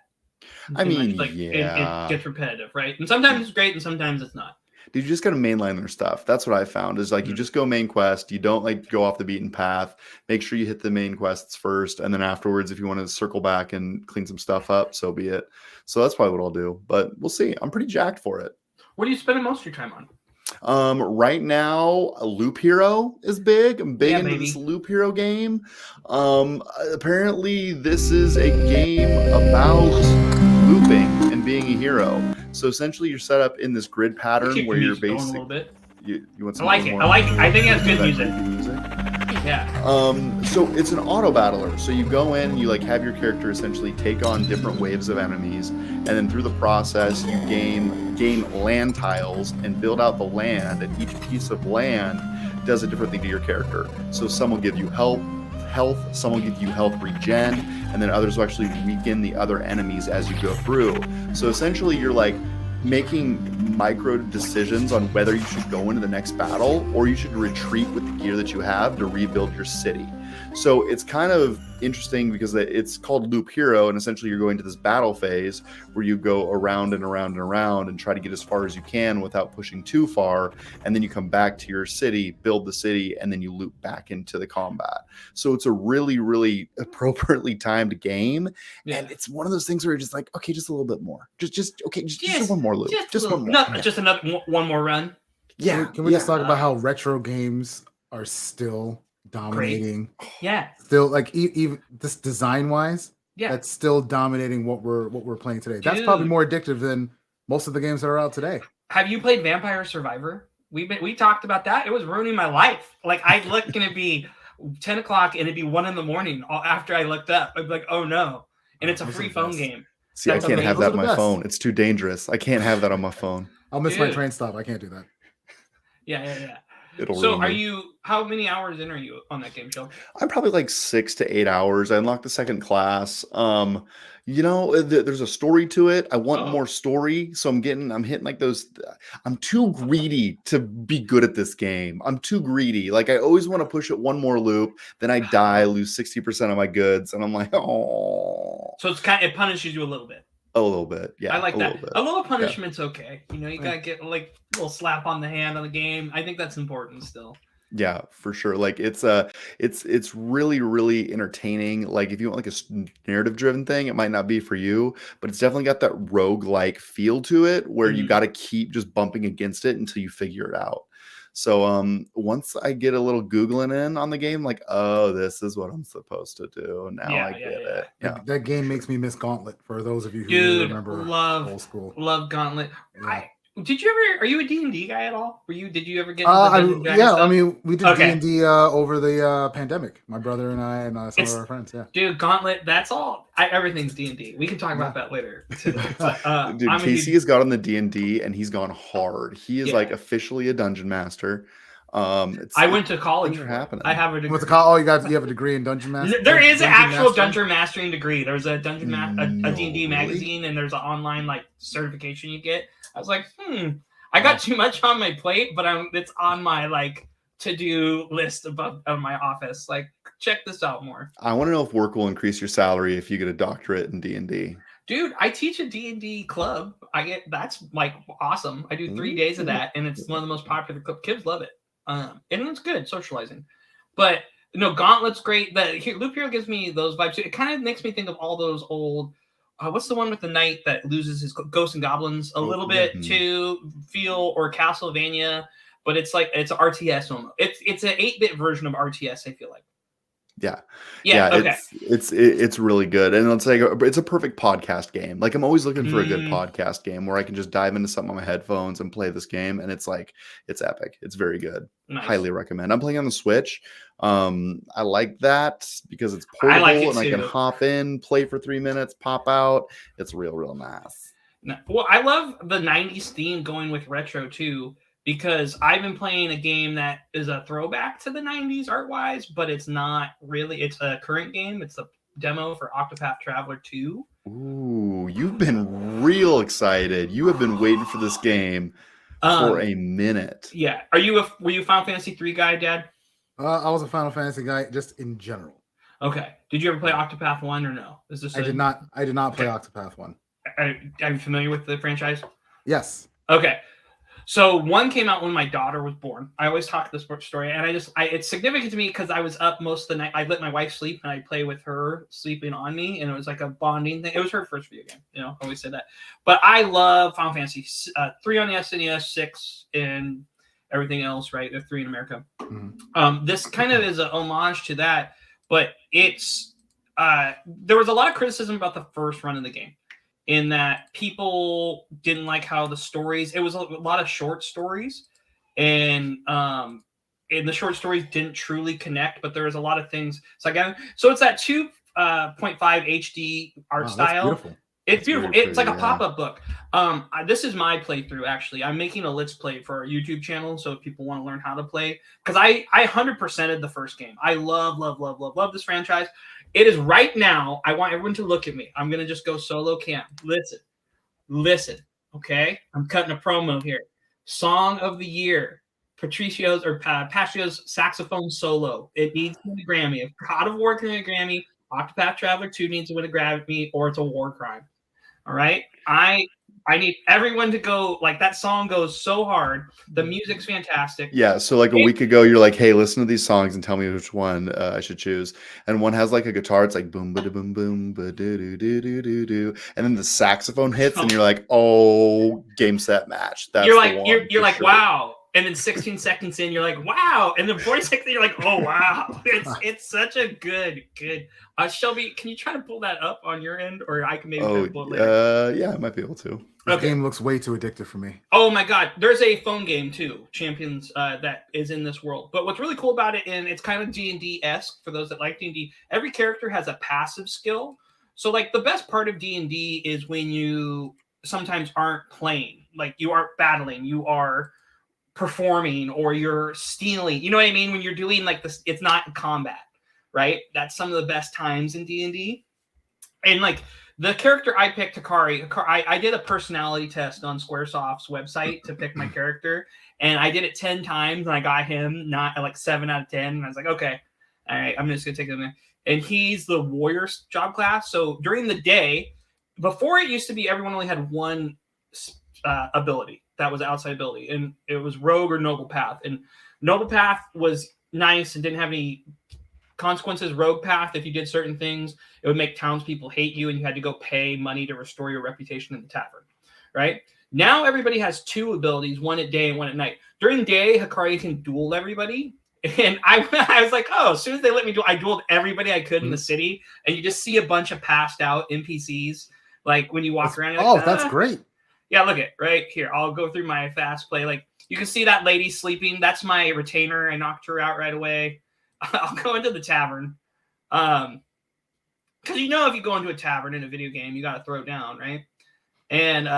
It gets repetitive, right? And sometimes it's great and sometimes it's not. Dude, you just got to mainline their stuff. That's what I found is like you just go main quest. You don't like go off the beaten path. Make sure you hit the main quests first. And then afterwards, if you want to circle back and clean some stuff up, so be it. So that's probably what I'll do. But we'll see. I'm pretty jacked for it. What are you spending most of your time on? Right now, Loop Hero is big. I'm big into this Loop Hero game. Apparently, this is a game about looping and being a hero. So essentially, you're set up in this grid pattern where you're basically. You want some I like it. I think it has good music. Yeah. So it's an auto battler. So you go in, you like have your character essentially take on different waves of enemies, and then through the process you gain land tiles and build out the land, and each piece of land does a different thing to your character. So some will give you health, some will give you health regen, and then others will actually weaken the other enemies as you go through. So essentially you're like making micro decisions on whether you should go into the next battle or you should retreat with the gear that you have to rebuild your city. So it's kind of interesting because it's called Loop Hero, and essentially you're going to this battle phase where you go around and around and around and try to get as far as you can without pushing too far, and then you come back to your city, build the city, and then you loop back into the combat. So it's a really, really appropriately timed game, and it's one of those things where you're just like, okay, just a little bit more, just one more loop, just one more, just another one more run. Yeah, can we just talk about how retro games are still dominating? Great. Yeah, still like even this design wise, yeah, that's still dominating what we're playing today. That's probably more addictive than most of the games that are out today. Have you played Vampire Survivor? We talked about that. It was ruining my life. Like I'd look and it'd be 10 o'clock and it'd be 1 a.m. after I looked up. I'd be like, oh no. And it's a free phone game. See, I can't have that on my phone. It's too dangerous. I can't have that on my phone. I'll miss my train stop. I can't do that. Yeah. So how many hours in are you on that game, Sheldon? I'm probably like 6 to 8 hours. I unlocked the second class. There's a story to it. I want more story. So I'm hitting like those. I'm too greedy to be good at this game. I'm too greedy. Like I always want to push it one more loop. Then I die, lose 60% of my goods. And I'm like, oh. So it punishes you a little bit. A little bit, yeah. I like that. A little punishment's okay. You gotta get like a little slap on the hand on the game. I think that's important still. Yeah, for sure. Like it's really, really entertaining. Like if you want like a narrative driven thing, it might not be for you, but it's definitely got that rogue-like feel to it where you got to keep just bumping against it until you figure it out. So once I get a little Googling in on the game, like, oh, this is what I'm supposed to do. Now I get it. Yeah. That game makes me miss Gauntlet for those of you who remember old school. Love Gauntlet. Yeah. Are you a D&D guy at all? Did you ever get into I mean, we did D&D over the pandemic. My brother and I and some of our friends, Dude, Gauntlet, that's all. Everything's D&D. We can talk about that later. Dude, Casey has got on the D&D and he's gone hard. He is like officially a dungeon master. I went to college. I have a degree. You have a degree in dungeon master. There is an actual dungeon mastering degree. There's a a D&D magazine, and there's an online like certification you get. I was like, I got too much on my plate, but it's on my like to-do list of my office. Like, check this out more. I want to know if work will increase your salary if you get a doctorate in D&D. Dude, I teach a D&D club. That's like awesome. I do 3 days of that, and it's one of the most popular clubs. Kids love it. And it's good socializing. But Gauntlet's great. Loop Hero gives me those vibes. It kind of makes me think of all those old. What's the one with the knight that loses his ghosts and goblins a little bit to feel, or Castlevania, but it's RTS almost. It's an 8-bit version of RTS. I feel like. Yeah. Okay. It's really good, and it's a perfect podcast game. Like I'm always looking for a good podcast game where I can just dive into something on my headphones and play this game, and it's epic. It's very good. Nice. Highly recommend. I'm playing on the Switch. I like that because it's portable and I can hop in, play for 3 minutes, pop out. It's real nice. Well, I love the 90s theme going with retro too, because I've been playing a game that is a throwback to the 90s art-wise, but it's not really. It's a current game. It's a demo for Octopath Traveler 2. Ooh, you've been real excited. You have been waiting for this game for a minute. Yeah. Were you a Final Fantasy 3 guy, Dad? I was a Final Fantasy guy just in general. Okay. Did you ever play Octopath 1 or no? I did not play Octopath 1. Are you familiar with the franchise? Yes. Okay. So 1 came out when my daughter was born. I always talk this story, and it's significant to me because I was up most of the night. I let my wife sleep, and I play with her sleeping on me, and it was like a bonding thing. It was her first video game, I always say that. But I love Final Fantasy 3 on the SNES, 6, and everything else, right? The 3 in America. Mm-hmm. This kind of is an homage to that, but it's there was a lot of criticism about the first run of the game, in that people didn't like how the stories, it was a lot of short stories, and the short stories didn't truly connect, but there was a lot of things. So it's that 2.5 HD art style. Beautiful. It's beautiful. It's like a pop-up book. This is my playthrough, actually. I'm making a Let's Play for our YouTube channel, so if people want to learn how to play, because I 100%ed the first game. I love this franchise. It is right now. I want everyone to look at me. I'm going to just go solo cam. Listen. Okay, I'm cutting a promo here. Song of the year, Patricio's saxophone solo. It needs to win a Grammy. If God of War can win a Grammy, Octopath Traveler 2 needs to win a Grammy, or it's a war crime. All right, I need everyone to go. Like, that song goes so hard. The music's fantastic. Yeah. So like a week ago, you're like, hey, listen to these songs and tell me which one I should choose. And one has like a guitar. It's like boom, ba boom, boom, ba do do do do do do. And then the saxophone hits, and you're like, oh, game set match. That's you're like, the one you're for like, sure. wow. And then 16 seconds in, you're like, wow. And then 40 seconds in, you're like, oh, wow. It's such a good. Shelby, can you try to pull that up on your end? Or I can maybe try to pull it later. Yeah, I might be able to. The game looks way too addictive for me. Oh my God. There's a phone game too, Champions, that is in this world. But what's really cool about it, and it's kind of D&D-esque for those that like D&D, every character has a passive skill. So like the best part of D&D is when you sometimes aren't playing. Like you aren't battling, you are performing, or you're stealing. You know what I mean? When you're doing like this, it's not combat, right? That's some of the best times in D&D. And like the character I picked, Hakari, I did a personality test on Squaresoft's website to pick my character, and I did it 10 times, and I got him not like 7 out of 10. And I was like, okay, all right, I'm just gonna take him in. And he's the warrior job class. So during the day, before it used to be everyone only had one ability that was outside ability, and it was rogue or noble path. And noble path was nice and didn't have any consequences. Rogue path, if you did certain things, it would make townspeople hate you, and you had to go pay money to restore your reputation in the tavern, right? Now everybody has 2 abilities, one at day and one at night. During day, Hakari can duel everybody. And I was like, oh, as soon as they let me duel, I dueled everybody I could in the city. And you just see a bunch of passed out NPCs, like when you walk around. Like, that's great. Yeah, look at right here. I'll go through my fast play. Like you can see that lady sleeping. That's my retainer. I knocked her out right away. I'll go into the tavern. Because if you go into a tavern in a video game, you got to throw down, right? And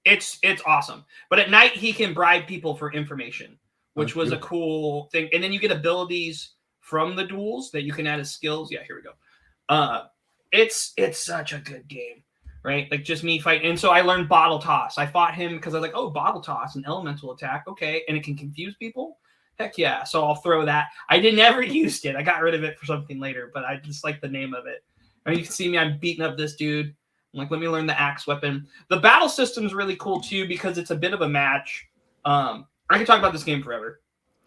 it's awesome. But at night, he can bribe people for information, which was a cool thing. And then you get abilities from the duels that you can add as skills. Yeah, here we go. It's such a good game, right? Like just me fighting. And so I learned bottle toss. I fought him because I was like, oh, bottle toss, an elemental attack. Okay. And it can confuse people. Heck yeah. So I'll throw that. I never used it. I got rid of it for something later, but I just like the name of it. And you can see me, I'm beating up this dude. I'm like, let me learn the axe weapon. The battle system is really cool too, because it's a bit of a match. I can talk about this game forever.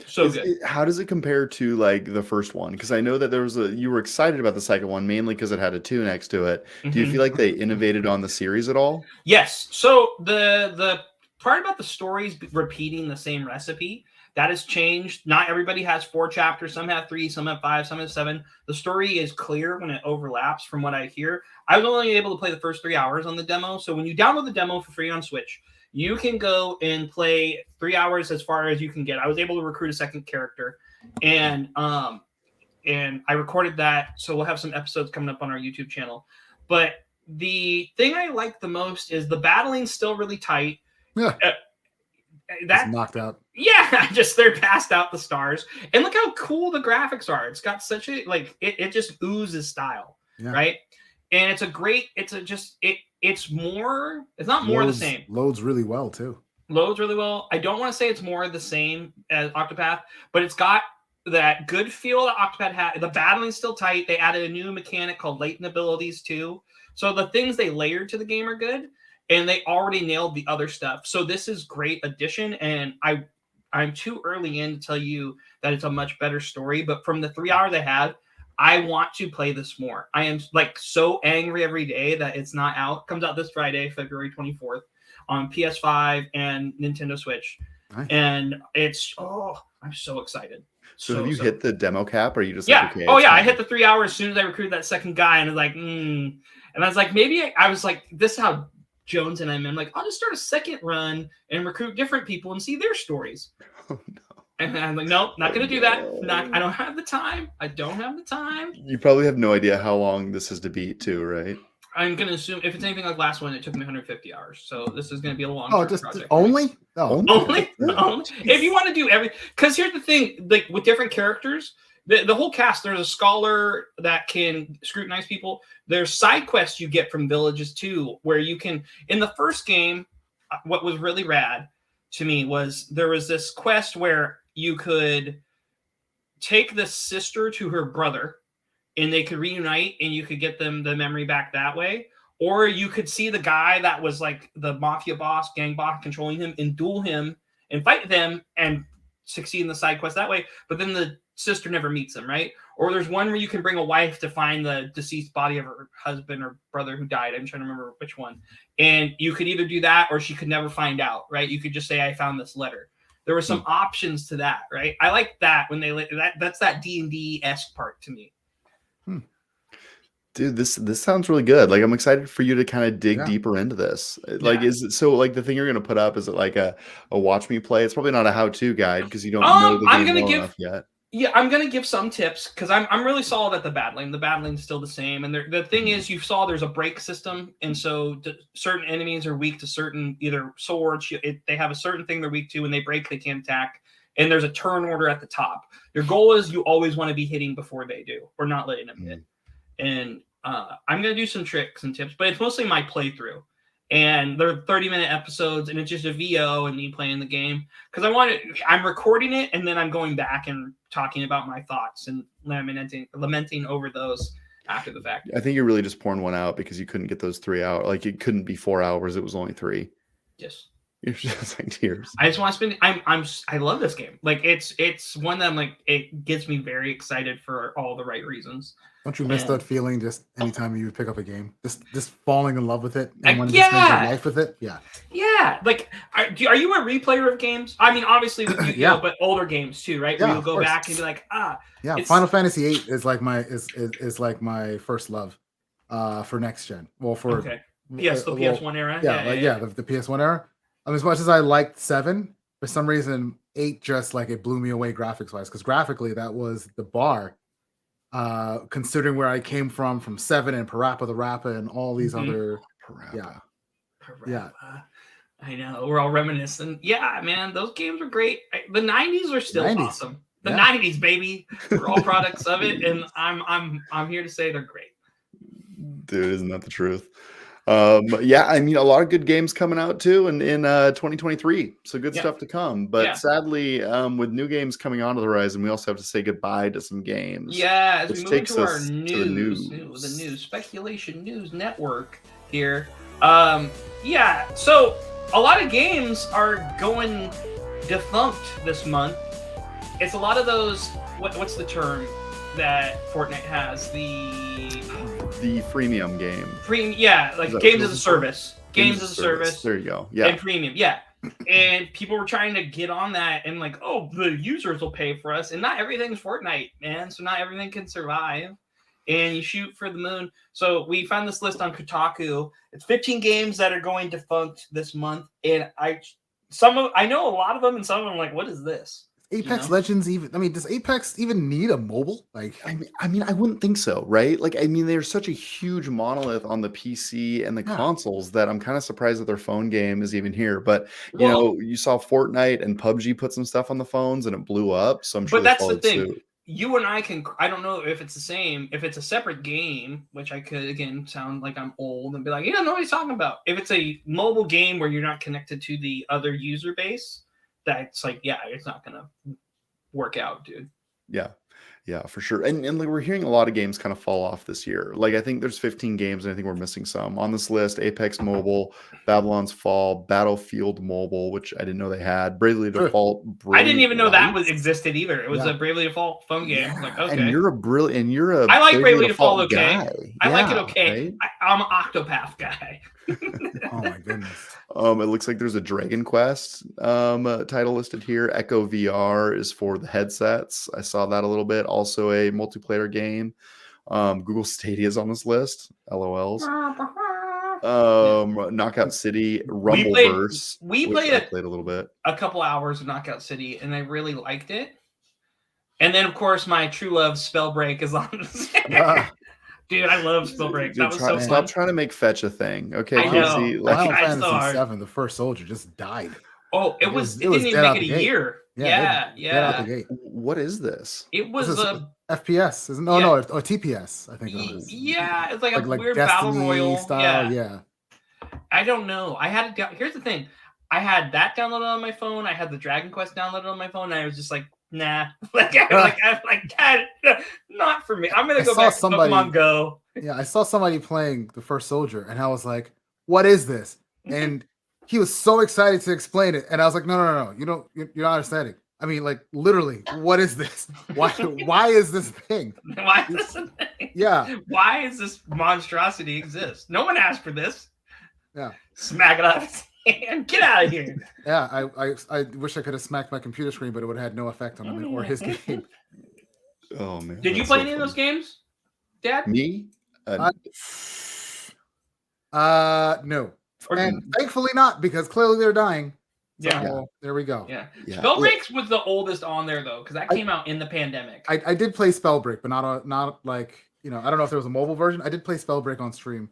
So good. How does it compare to like the first one? Because I know that you were excited about the second one mainly because it had a 2 next to it. Do you feel like they innovated on the series at all? Yes. So the part about the stories repeating the same recipe, that has changed. Not everybody has 4 chapters. Some have 3, some have 5, some have 7. The story is clear when it overlaps from what I hear. I was only able to play the first 3 hours on the demo. So when you download the demo for free on Switch, you can go and play 3 hours as far as you can get. I was able to recruit a second character, and I recorded that. So we'll have some episodes coming up on our YouTube channel. But the thing I like the most is the battling's still really tight. Yeah. That knocked out. Yeah, just they're passed out the stars. And look how cool the graphics are. It's got such a it just oozes style, right? And it's not more the same. Loads really well too. Loads really well. I don't want to say it's more the same as Octopath, but it's got that good feel that Octopath had. The battling's still tight. They added a new mechanic called latent abilities too. So the things they layered to the game are good. And they already nailed the other stuff. So this is great addition. And I'm too early in to tell you that it's a much better story. But from the 3 hours I had, I want to play this more. I am like so angry every day that it's not out. It comes out this Friday, February 24th on PS5 and Nintendo Switch. Nice. And I'm so excited. So have you hit the demo cap, or are you just like, okay? Oh yeah, I hit the 3 hours as soon as I recruited that second guy, and I was like, And I was like, I was like, this is how Jones and I'm like, I'll just start a second run and recruit different people and see their stories. Oh no. And I'm like, nope, not going to do that. I don't have the time. You probably have no idea how long this is to beat too, right? I'm going to assume if it's anything like last one, it took me 150 hours. So this is going to be a long project. Only? Only? If you want to do because here's the thing, like with different characters, the whole cast, there's a scholar that can scrutinize people. There's side quests you get from villages too, where you can, in the first game, what was really rad to me was there was this quest where you could take the sister to her brother and they could reunite and you could get them the memory back that way. Or you could see the guy that was like the mafia boss, gang boss controlling him and duel him and fight them and succeed in the side quest that way. But then the sister never meets him, right? Or there's one where you can bring a wife to find the deceased body of her husband or brother who died. I'm trying to remember which one. And you could either do that or she could never find out, right? You could just say, I found this letter. There were some options to that, right? I like that when that's that D&D-esque part to me. Dude, this sounds really good. Like, I'm excited for you to kind of dig deeper into this. Like, is it so? Like, the thing you're gonna put up, is it like a watch me play? It's probably not a how-to guide because you don't know the game well enough yet. Yeah, I'm gonna give some tips because I'm really solid at the battling. The battling's still the same, and the thing is, you saw there's a break system, and so certain enemies are weak to certain either swords. They have a certain thing they're weak to. When they break, they can't attack. And there's a turn order at the top. Your goal is you always want to be hitting before they do, or not letting them hit. And I'm going to do some tricks and tips, but it's mostly my playthrough. And they're 30-minute episodes, and it's just a VO and me playing the game. Because I'm recording it, and then I'm going back and talking about my thoughts and lamenting over those after the fact. I think you're really just pouring one out because you couldn't get those 3 out. Like, it couldn't be 4 hours. It was only 3. Yes. You're just like tears. I just want to spend. I love this game. Like it's one that I'm like. It gets me very excited for all the right reasons. Don't you miss that feeling just anytime you pick up a game, just falling in love with it and when you spend your life with it? Yeah. Like, are you a replayer of games? I mean, obviously with Yu-Gi-Oh, but older games too, right? Where you'll go back and be like, Final Fantasy VIII is like my first love, for next gen. Well, for the PS1 era. The PS1 era. I mean, as much as I liked 7, for some reason 8 just like it blew me away graphics wise, because graphically that was the bar. Considering where I came from 7 and Parappa the Rapper and all these other Parappa. I know, we're all reminiscing. Yeah, man, those games were great. The 90s are still awesome. The 90s, baby. We're all products of it, and I'm here to say they're great. Dude, isn't that the truth? I mean, a lot of good games coming out too in 2023. So good stuff to come. But sadly, with new games coming onto the horizon, we also have to say goodbye to some games. Yeah, as we move into our news, the news Speculation News Network here. So a lot of games are going defunct this month. It's a lot of those. What's the term that Fortnite has? The freemium game. Like games as a service. Games as a service. There you go. Yeah. And premium. Yeah. And people were trying to get on that and like, oh, the users will pay for us. And not everything's Fortnite, man. So not everything can survive. And you shoot for the moon. So we found this list on Kotaku. It's 15 games that are going defunct this month. And I know a lot of them, and some of them I'm like, what is this? Apex Legends even, I mean, does Apex even need a mobile? Like, I mean, I wouldn't think so, right? Like, I mean, there's such a huge monolith on the PC and the consoles that I'm kind of surprised that their phone game is even here. But you know, you saw Fortnite and PUBG put some stuff on the phones and it blew up. So I'm sure. But that's the thing. Suit. You and I don't know if it's the same. If it's a separate game, which I could again sound like I'm old and be like, you don't know what he's talking about. If it's a mobile game where you're not connected to the other user base, that's like, it's not gonna work out, dude. Yeah, for sure. And like we're hearing a lot of games kind of fall off this year. Like I think there's 15 games, and I think we're missing some on this list. Apex Mobile, Babylon's Fall, Battlefield Mobile, which I didn't know they had. Bravely Default. I didn't even know that existed either. It was a Bravely Default phone game. Like, okay. And you're a I like Bravely Default okay. Guy. I like it okay. Right? I'm an Octopath guy. Oh my goodness. It looks like there's a Dragon Quest title listed here. Echo VR is for the headsets. I saw that a little bit. Also a multiplayer game. Google Stadia is on this list. LOLs. Knockout City, Rumbleverse. We played a little bit. A couple hours of Knockout City, and I really liked it. And then, of course, my true love, Spellbreak, is on this. Dude, I love Spellbreak. That was so fun. Stop trying to make fetch a thing. Okay, I know. Final Fantasy 7, the first soldier just died. Oh, it didn't even make it a year. Yeah. Out the gate. What is this? It was a FPS, isn't it? No, or TPS, I think it was. Yeah, it's like a weird Destiny battle royal style. Yeah. I don't know. I had it. Here's the thing. I had that downloaded on my phone. I had the Dragon Quest downloaded on my phone. And I was just like, nah. I'm like, Dad, not for me. I'm gonna go back to Pokemon Go. Yeah, I saw somebody playing the first soldier, and I was like, "What is this?" And he was so excited to explain it, and I was like, "No. You're not understanding. I mean, like literally, what is this? Why is this thing? Why is this a thing? Yeah. Why is this monstrosity exist? No one asked for this. Yeah. Smack it out of his hand. Get out of here. Yeah, I wish I could have smacked my computer screen, but it would have had no effect on him or his game. Oh man. Did you play any of those games, Dad? Me? No. And thankfully not, because clearly they're dying. So, yeah. There we go. Yeah. Spellbreak was the oldest on there though, because that came out in the pandemic. I did play Spellbreak, but not like, I don't know if there was a mobile version. I did play Spellbreak on stream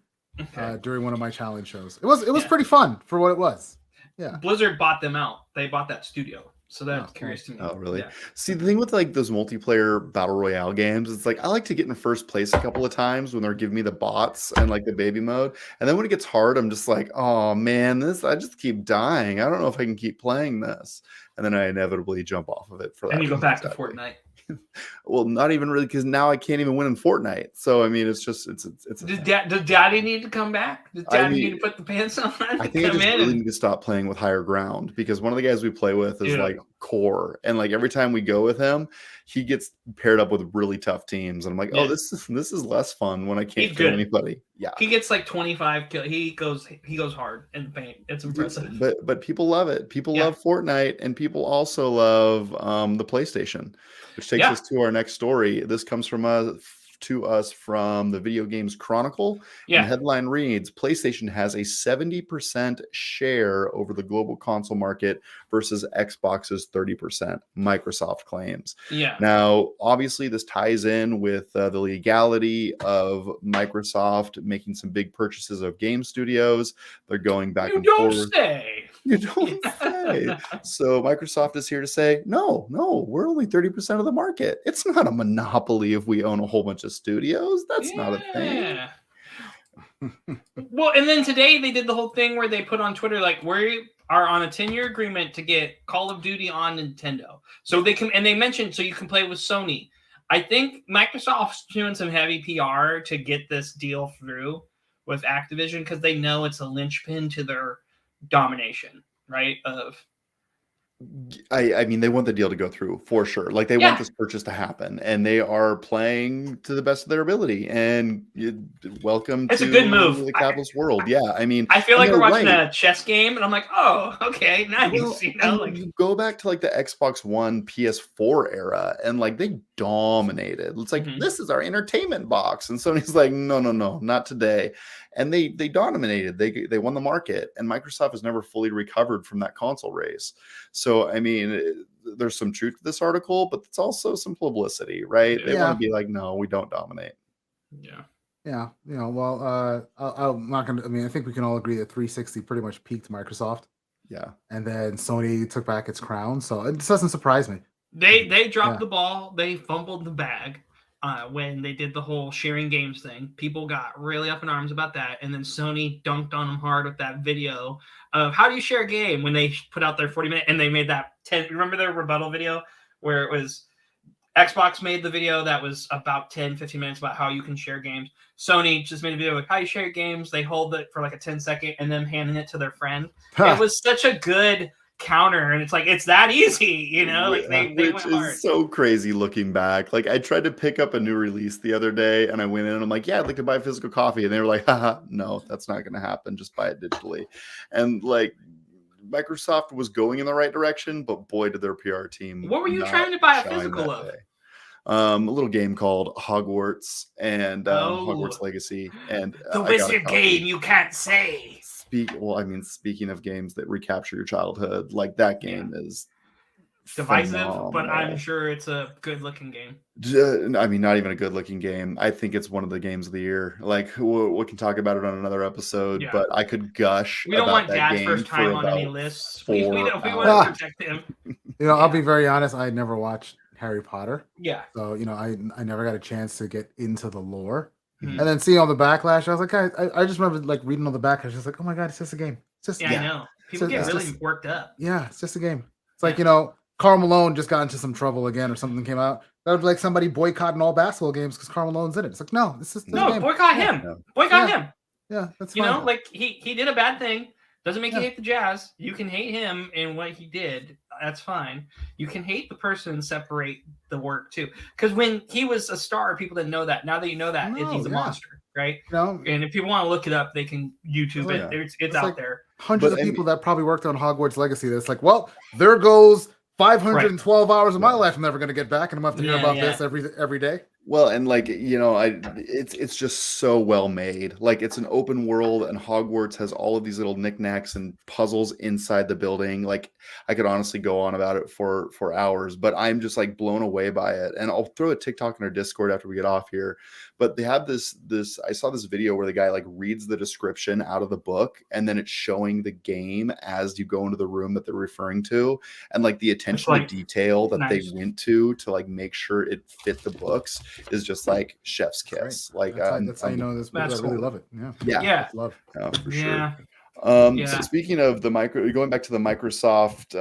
during one of my challenge shows. It was pretty fun for what it was. Yeah. Blizzard bought them out. They bought that studio. So that's curious to me. Oh, really? Yeah. See, the thing with like those multiplayer battle royale games, it's like I like to get in first place a couple of times when they're giving me the bots and like the baby mode. And then when it gets hard, I'm just like, oh man, I just keep dying. I don't know if I can keep playing this. And then I inevitably jump off of it for that. And you go back to Fortnite. Well, not even really, because now I can't even win in Fortnite. So I mean, it's just it's. Does Daddy need to come back? Does Daddy need to put the pants on? I think I just really need to stop playing with Higher Ground, because one of the guys we play with is like core, and like every time we go with him, he gets paired up with really tough teams, and I'm like, oh, this is less fun when I can't kill anybody. Yeah, he gets like 25 kills. He goes hard in the paint. It's impressive. But people love it. People love Fortnite, and people also love the PlayStation, which takes us to our next story. This comes from to us from the Video Games Chronicle. Yeah. The headline reads, PlayStation has a 70% share over the global console market versus Xbox's 30%, Microsoft claims. Yeah. Now, obviously, this ties in with the legality of Microsoft making some big purchases of game studios. They're going back and forth. You don't say. So Microsoft is here to say, no, we're only 30% of the market. It's not a monopoly if we own a whole bunch of studios. That's not a thing. Well, and then today they did the whole thing where they put on Twitter, like, we are on a 10-year agreement to get Call of Duty on Nintendo. So they can, and they mentioned, so you can play with Sony. I think Microsoft's doing some heavy PR to get this deal through with Activision, because they know it's a linchpin to their domination, right? I mean, they want the deal to go through for sure. Like they want this purchase to happen, and they are playing to the best of their ability. And welcome to a good move. The capitalist world. Yeah, I mean, I feel like we're watching a chess game, and I'm like, oh, okay, nice. Well, you go back to like the Xbox One, PS4 era, and like they dominated. It's like this is our entertainment box, and Sony's like, no, not today. And they dominated. They won the market, and Microsoft has never fully recovered from that console race. So, I mean, there's some truth to this article, but it's also some publicity, right? They want to be like, no, we don't dominate. Yeah. Yeah. Well, I'm not going to, I mean, I think we can all agree that 360 pretty much peaked Microsoft. Yeah. And then Sony took back its crown. So it doesn't surprise me. They dropped the ball. They fumbled the bag. When they did the whole sharing games thing, people got really up in arms about that. And then Sony dunked on them hard with that video of how do you share a game when they put out their 40-minute, and they made that 10. Remember their rebuttal video where it was Xbox made the video that was about 10-15 minutes about how you can share games. Sony just made a video of how you share games. They hold it for like a 10-second and then handing it to their friend. It was such a good counter, and it's like it's that easy, like they went hard. Is so crazy looking back. Like I tried to pick up a new release the other day, and I went in and I'm like, yeah, I'd like to buy a physical copy, and they were like, haha, no, that's not going to happen, just buy it digitally. And like Microsoft was going in the right direction, but boy, did their PR team. What were you trying to buy a physical of? A little game called Hogwarts and Hogwarts Legacy, and the wizard game you can't say. Speaking of games that recapture your childhood, like that game is divisive, phenomenal. But I'm sure it's a good-looking game. I mean, not even a good-looking game. I think it's one of the games of the year. Like, we can talk about it on another episode, but I could gush. We don't want Dad's first time on any lists. We want to protect him. I'll be very honest. I never watched Harry Potter. Yeah. So I never got a chance to get into the lore. Mhm. And then seeing all the backlash, I was like, I just remember like reading all the backlash. I was like, oh my god, it's just a game. It's just Yeah, I know. People So get it's really just- worked up. yeah, it's just a game. It's like, Karl Malone just got into some trouble again or something came out. That would be like somebody boycotting all basketball games because Karl Malone's in it. It's like, no, this is this No, game. boycott Yeah. him. Boycott him. Yeah, that's You fine. know, like he did a bad thing. Doesn't make you Yeah. hate the Jazz. You can hate him and what he did. That's fine. You can hate the person and separate the work too. Because when he was a star, people didn't know that. Now that you know that, No, he's a yeah. monster, right? You know, And if people want to look it up, they can YouTube it. Yeah. It's It's out like- there. hundreds But- of people that probably worked on Hogwarts Legacy. That's like, well, there goes 512 hours of my life I'm never going to get back, and I'm going to have to hear Yeah, about yeah. this every day. Well, and like it's just so well made. Like it's an open world, and Hogwarts has all of these little knickknacks and puzzles inside the building. Like I could honestly go on about it for hours, but I'm just like blown away by it. And I'll throw a TikTok in our Discord after we get off here. But they have this. I saw this video where the guy like reads the description out of the book, and then it's showing the game as you go into the room that they're referring to, and like the attention like- to detail that nice. they went to like make sure it fit the books is just like chef's kiss. Like That's how you know there's people That's that really cool. love it. Yeah, Yeah. It's love. for sure. Yeah. So Yeah. speaking of the going back to the Microsoft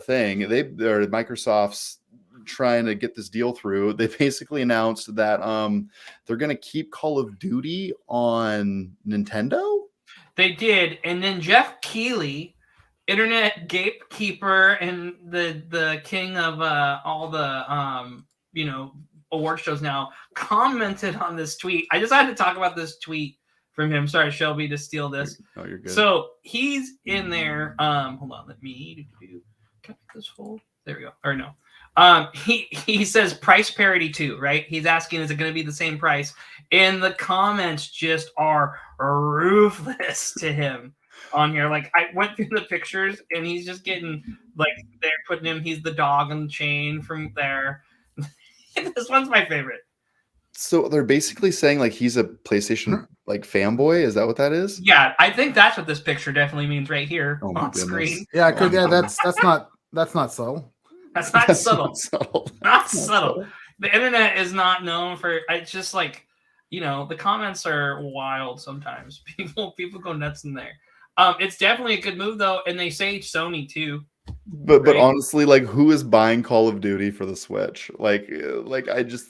thing, Microsoft's trying to get this deal through. They basically announced that they're going to keep Call of Duty on Nintendo. They did, and then Jeff Keighley, internet gatekeeper and the king of all the award shows now, commented on this tweet. I just had to talk about this tweet from him. Sorry, Shelby, to steal this. Oh, you're good. So he's in there. Hold on, let me can I make this full? There we go. Or no. He says price parity too, right? He's asking, is it going to be the same price? And the comments just are ruthless to him on here. Like I went through the pictures, and he's just getting like they're putting him. He's the dog on the chain from there. This one's my favorite. So they're basically saying like he's a PlayStation like fanboy. Is that what that is? Yeah, I think that's what this picture definitely means right here Oh my on goodness. screen. Yeah, that's not subtle. That's not That's subtle. not subtle. Not subtle. The internet is not known for. It's just like, the comments are wild sometimes. People go nuts in there. It's definitely a good move though, and they say Sony too. But Right. honestly, like who is buying Call of Duty for the Switch? Like I just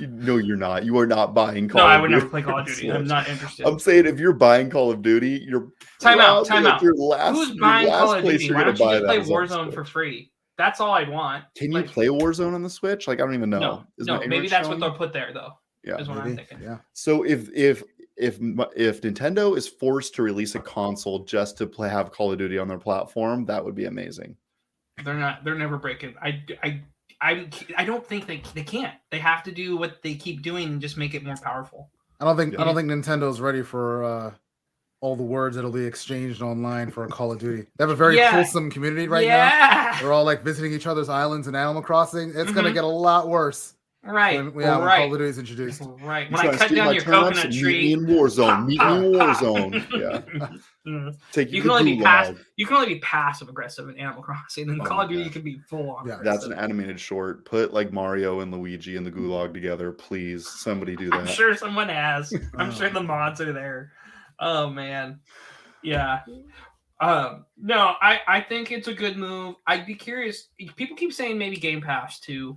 you're not. You are not buying Call No, of I would Duty never play for Call of the Duty. I'm Switch. not interested. I'm saying if you're buying Call of Duty, you're Time out. probably at your last, Who's your buying last Call of place Duty? you're Why gonna don't you buy just that play is on Warzone Switch. for free? That's all I'd want. Can you Like, play Warzone on the Switch? Like I don't even know. No, Is my maybe ignorance that's showing? what they'll put there though. Yeah. Is what I'm Maybe. thinking. Yeah. So if Nintendo is forced to release a console just to have Call of Duty on their platform, that would be amazing. They're not. They're never breaking. I don't think they can't. They have to do what they keep doing and just make it more powerful. I don't think Yeah. Nintendo's ready for all the words that'll be exchanged online for a Call of Duty. They have a very Yeah. wholesome community right now. Yeah. They're all like visiting each other's islands in Animal Crossing. It's gonna Mhm. get a lot worse Right. when Call Right. of Duty is introduced. Right. You When I trying to cut steal down my your turnips? coconut Meet tree. me in Warzone. Meet me in Warzone. Yeah. Mm. Take You you can to only be Gulag. passive. You can only be passive aggressive in Animal Crossing. In Oh Call of my Duty, God. you can be full on. Yeah. That's an aggressive. animated short. Put like Mario and Luigi in the Gulag together, please. Somebody do I'm that. sure someone has. I'm Oh. sure the mods are there. Oh man. Yeah. No, I think it's a good move. I'd be curious. People keep saying maybe Game Pass to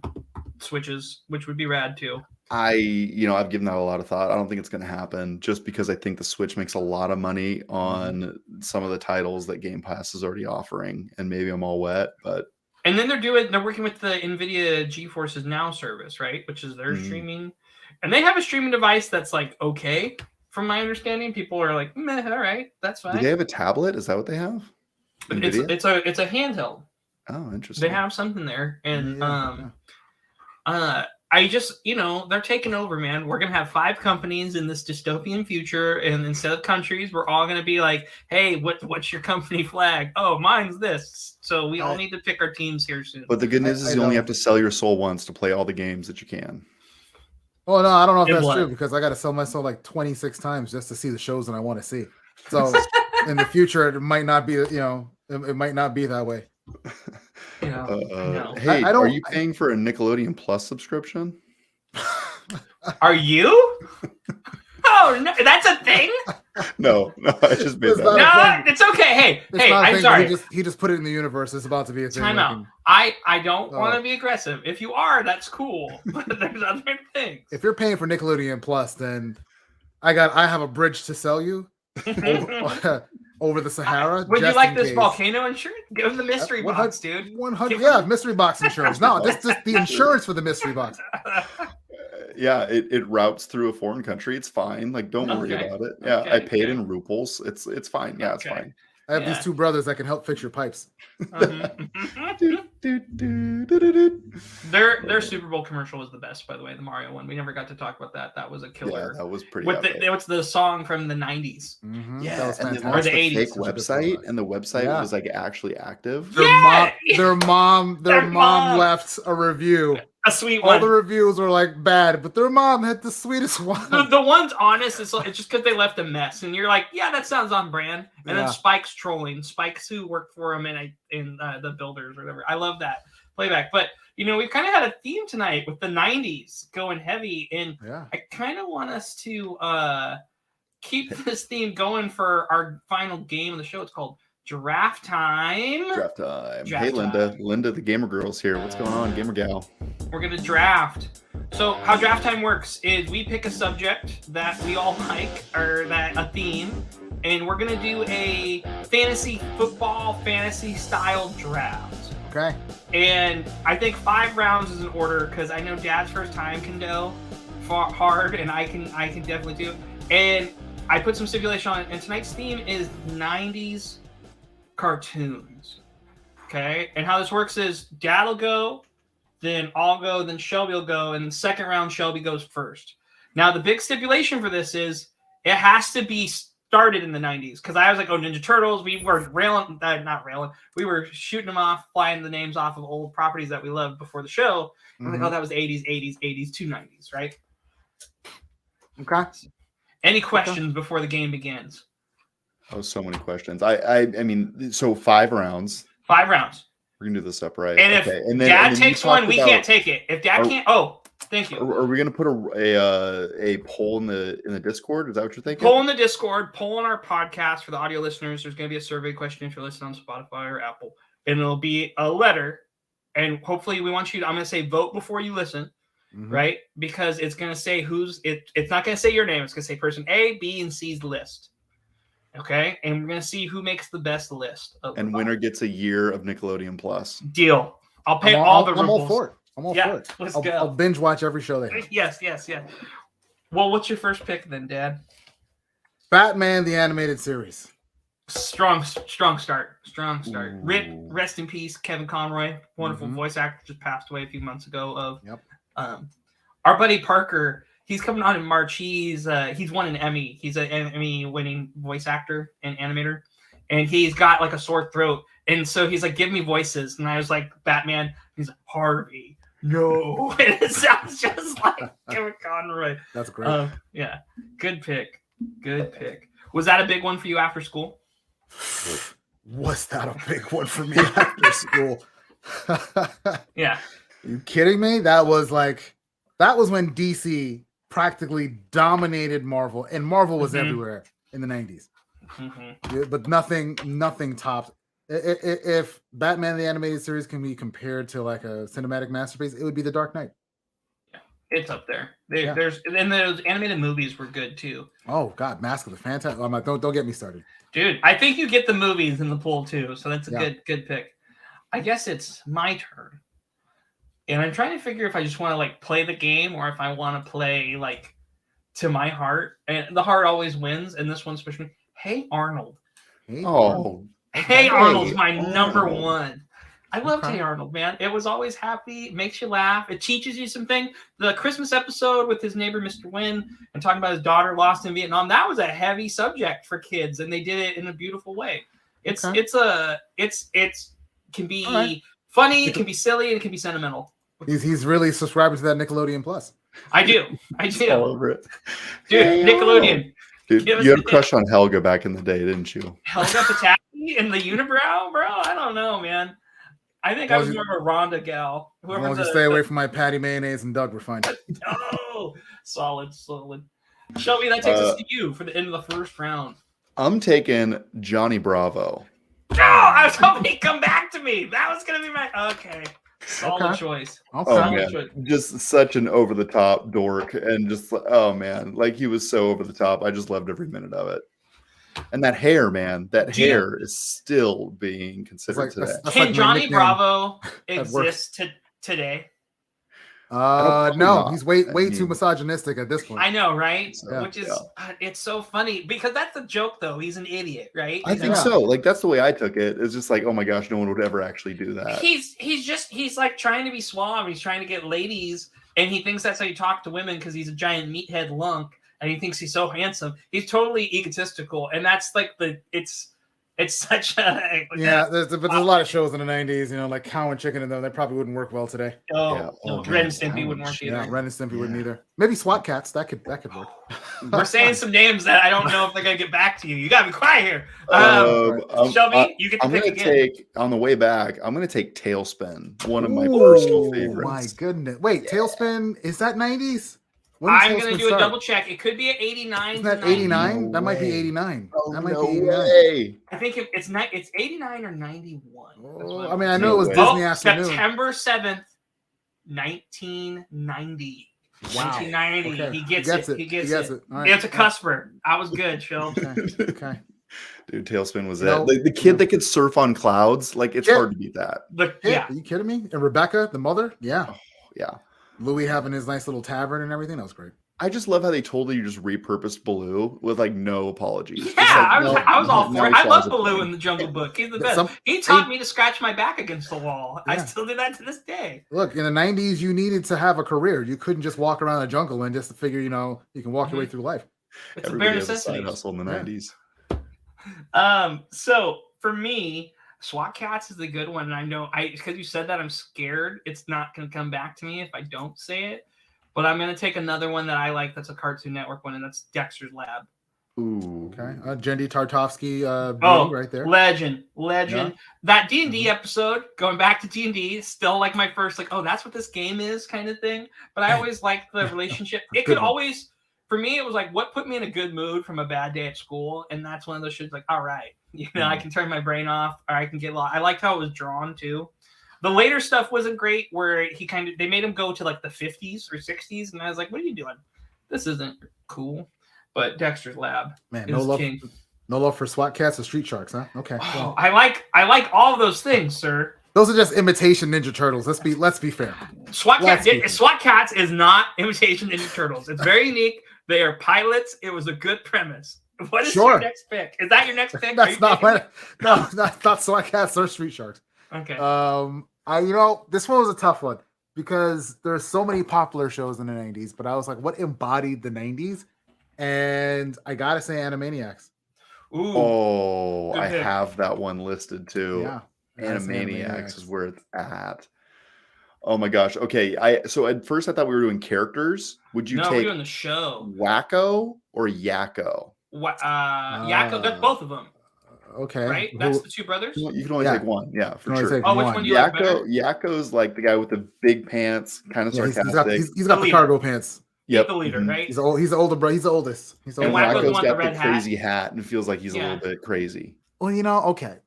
Switches, which would be rad too. I've given that a lot of thought. I don't think it's going to happen just because I think the Switch makes a lot of money on some of the titles that Game Pass is already offering, and maybe I'm all wet, but And then they're working with the NVIDIA GeForce Now service, right? Which is their Mhm. streaming. And they have a streaming device that's like okay, from my understanding. People are like, meh, all right, that's do fine. they have a tablet? Is that what they have? But NVIDIA? it's a handheld. Oh, interesting. They have something there. And Yeah. I just, they're taking over, man. We're going to have 5 companies in this dystopian future. And instead of countries, we're all going to be like, hey, what's your company flag? Oh, mine's this. So we all need to pick our teams here soon. But the good news is I you only know. have to sell your soul once to play all the games that you can. Oh no, I don't know if Good that's luck. true because I got to sell my soul like 26 times just to see the shows that I want to see. So in the future, it might not be, it might not be that way. No. Hey, I don't- are you paying for a Nickelodeon Plus subscription? Are you? Oh no, that's a thing. No, I just made It's that. not a up. No, it's okay. Hey, It's hey, not a I'm thing, sorry. He just put it in the universe. It's about to be a thing. Time like out. in- I don't want Oh. to be aggressive. If you are, that's cool. But there's other things. If you're paying for Nickelodeon Plus, then I have a bridge to sell you over the Sahara. Would you just like in this case. volcano insurance? Give them the mystery 100 box, dude. 100, yeah, mystery box insurance. No, this the insurance for the mystery box. Yeah, it routes through a foreign country. It's fine. Like, don't worry Okay. about it. Yeah, I Okay, paid okay. in rubles. It's fine. Yeah, it's Okay. fine. I have Yeah. these two brothers that can help fix your pipes. Their Super Bowl commercial was the best, by the way. The Mario one. We never got to talk about that. That was a Yeah, killer. that was pretty. With epic. what's the song from the 90s? Mhm, Yeah, that was and they fantastic. Or launched the a 80s. fake Such a good website, product. and the website Yeah. was like actually active. Their Yeah! mom Their mom. left a review. A sweet All one. the reviews were like bad, but their mom had the sweetest one. The one's honest. It's just because they left a mess, and you're like, yeah, that sounds on brand. And Yeah. then Spike's trolling. Spike's who worked for him in the Builders or whatever. I love that playback. But we've kind of had a theme tonight with the '90s going heavy, and Yeah. I kind of want us to keep this theme going for our final game of the show. It's called Draft Time. Draft time. Draft Hey, Linda. time. Linda, the gamer girl's here. What's going on, gamer gal? We're going to draft. So how draft time works is we pick a subject that we all like, or that a theme, and we're going to do a fantasy football, fantasy style draft. Okay. And I think 5 rounds is in order because I know Dad's first time can go hard, and I can definitely do. And I put some stipulation on it. And tonight's theme is 90s cartoons. Okay. And how this works is Dad'll go, then I'll go, then Shelby will go, and the second round Shelby goes first. Now the big stipulation for this is it has to be started in the 90s because I was like, oh, Ninja Turtles. We were not railing. We were shooting them off, flying the names off of old properties that we loved before the show. I'm like, oh, that was 80s, 80s, 80s to 90s, right? Okay. Any questions before the game begins? Oh, so many questions. I mean, so 5 rounds. 5 rounds. We're gonna do this up right. And if okay. Dad you takes one, talked we about- can't take it. If Dad can't, thank you. Are we gonna put a poll in the Discord? Is that what you're thinking? Poll in the Discord, poll on our podcast for the audio listeners. There's going to be a survey question if you're listening on Spotify or Apple, and it'll be a letter. And hopefully, we want you to. I'm going to say vote before you listen, right? Because it's going to say it's not going to say your name. It's going to say person A, B, and C's list. Okay, and we're going to see who makes the best list. And winner gets a year of Nickelodeon Plus. Deal. I'll pay all the rubles. I'm all for it. I'm all for it. Let's I'll, go. I'll binge watch every show they have. Yes. Well, what's your first pick then, Dad? Batman the animated series. Strong start. Ooh. Rest in peace, Kevin Conroy, wonderful Mhm. voice actor, just passed away a few months ago. Yep. Our buddy Parker, he's coming on in March. He's won an Emmy. He's an Emmy-winning voice actor and animator, and he's got like a sore throat, and so he's like, "Give me voices," and I was like, "Batman." He's like, "Harvey, no," and it sounds just like Kevin Conroy. That's great. Yeah, good pick. Was that a big one for you after school? Was that a big one for me after school? Yeah. You kidding me? That was when DC practically dominated Marvel, and Marvel was everywhere in the 90s. Mm-hmm. But nothing topped. If Batman the animated series can be compared to like a cinematic masterpiece, it would be The Dark Knight. It's up there. Yeah. There's those animated movies were good too. Oh God, Mask of the Phantasm. I'm like, don't get me started. Dude, I think you get the movies in the pool too, so that's a Yeah. good pick. I guess it's my turn. And I'm trying to figure if I just want to like play the game or if I want to play like to my heart. And the heart always wins, and this one's especially Hey Arnold. Hey, Oh, Hey Arnold's my Arnold. number one. I loved Okay. Hey Arnold, man. It was always happy, makes you laugh. It teaches you something. The Christmas episode with his neighbor, Mr. Wynn, and talking about his daughter lost in Vietnam, that was a heavy subject for kids, and they did it in a beautiful way. It can be All right. funny, it can be silly, and it can be sentimental. He's really subscribing to that Nickelodeon Plus. I do. all over it. Dude, Hey, Nickelodeon. Dude, Give us you had a the- crush on Helga back in the day, didn't you? Helga Pataki and the unibrow, bro? I don't know, man. I think I was more of a Rhonda gal. As long as you stay away from my Patty mayonnaise and Doug, we're fine. No, Solid. Shelby, that takes us to you for the end of the first round. I'm taking Johnny Bravo. No, I was hoping he'd come back to me. That was gonna be my solid choice. Okay. Oh man, just such an over the top dork, and just oh man, like he was so over the top. I just loved every minute of it. And that hair, man, hair is still being considered today. Can Johnny Bravo exist today? No, he's way too misogynistic at this point. I know, right? So, which is it's so funny because that's a joke, though. He's an idiot, right? I think so. Like that's the way I took it. It's just like, oh my gosh, no one would ever actually do that. He's like trying to be suave. He's trying to get ladies, and he thinks that's how you talk to women because he's a giant meathead lunk, and he thinks he's so handsome. He's totally egotistical, and that's like it's such a there's a lot of shows in the 90s, like Cow and Chicken and them. They probably wouldn't work well today. No, Ren and Stimpy wouldn't work either. Yeah, Ren and Stimpy wouldn't either. Maybe SWAT Cats, that could work. We're saying some names that I don't know if they're gonna get back to you. You gotta be quiet here. Shelby, you get to pick again. On the way back, I'm gonna take Tailspin, one of my personal favorites. My goodness. Wait, Tailspin, is that 90s? I'm going to do a double check. It could be at 89. Is that 89? No that might be 89. Oh, that might be 89. Way. I think it's 89 or 91. I mean, I know it was Disney Afternoon. September 7th, 1990. Wow. 1990. Okay. He gets it. He gets it. Right. It's a cusper. I was good, Phil. Okay. Dude, Tailspin was it. Like the kid that could surf on clouds. Like it's hard to beat that. Are you kidding me? And Rebecca, the mother? Yeah. Oh, yeah. Louis having his nice little tavern and everything. That was great. I just love how they totally just repurposed Baloo with like no apologies. Yeah, I was all for it. I love Baloo in the Jungle Book. He's the best. He taught me to scratch my back against the wall. Yeah. I still do that to this day. Look, in the 90s, you needed to have a career. You couldn't just walk around the jungle and just figure, you can walk your way through life. It's a bare necessity. Side hustle in the 90s. So for me, SWAT Cats is a good one, and I know because you said that I'm scared it's not going to come back to me if I don't say it. But I'm going to take another one that I like. That's a Cartoon Network one, and that's Dexter's Lab. Ooh, okay. Jendy Tartovsky, right there. Legend. Yeah. That D&D episode, going back to D&D, still like my first that's what this game is kind of thing. But I always liked the relationship. It could always. For me, it was like what put me in a good mood from a bad day at school, and that's one of those shows. Like, all right, I can turn my brain off, or I can get lost. I liked how it was drawn too. The later stuff wasn't great, where they made him go to like the 50s or 60s, and I was like, what are you doing? This isn't cool. But Dexter's Lab, man, no love for SWAT Cats or Street Sharks, huh? Okay. Oh, I like all of those things, sir. Those are just imitation Ninja Turtles. Let's be fair. SWAT Cats is not imitation Ninja Turtles. It's very unique. They are pilots. It was a good premise. What is your next pick? Is that your next pick? That's not not SWAT Cats or Street Sharks. Okay. This one was a tough one because there's so many popular shows in the 90s, but I was like, what embodied the 90s? And I gotta say Animaniacs. Ooh. Oh, I have that one listed too. Yeah. Animaniacs is where it's at. Oh my gosh. Okay. So at first I thought we were doing characters. Would you take we're doing the show. Wacko or Yakko? Yakko, that's both of them. Okay. Right? That's the two brothers? You can only take one. Yeah, for sure. Which one do you like better? Yakko's like the guy with the big pants, kind of sarcastic. He's got the cargo pants. Yep. The leader, right? He's the older brother. He's the oldest. And Wacko's got the crazy hat and feels like he's a little bit crazy. Well, okay.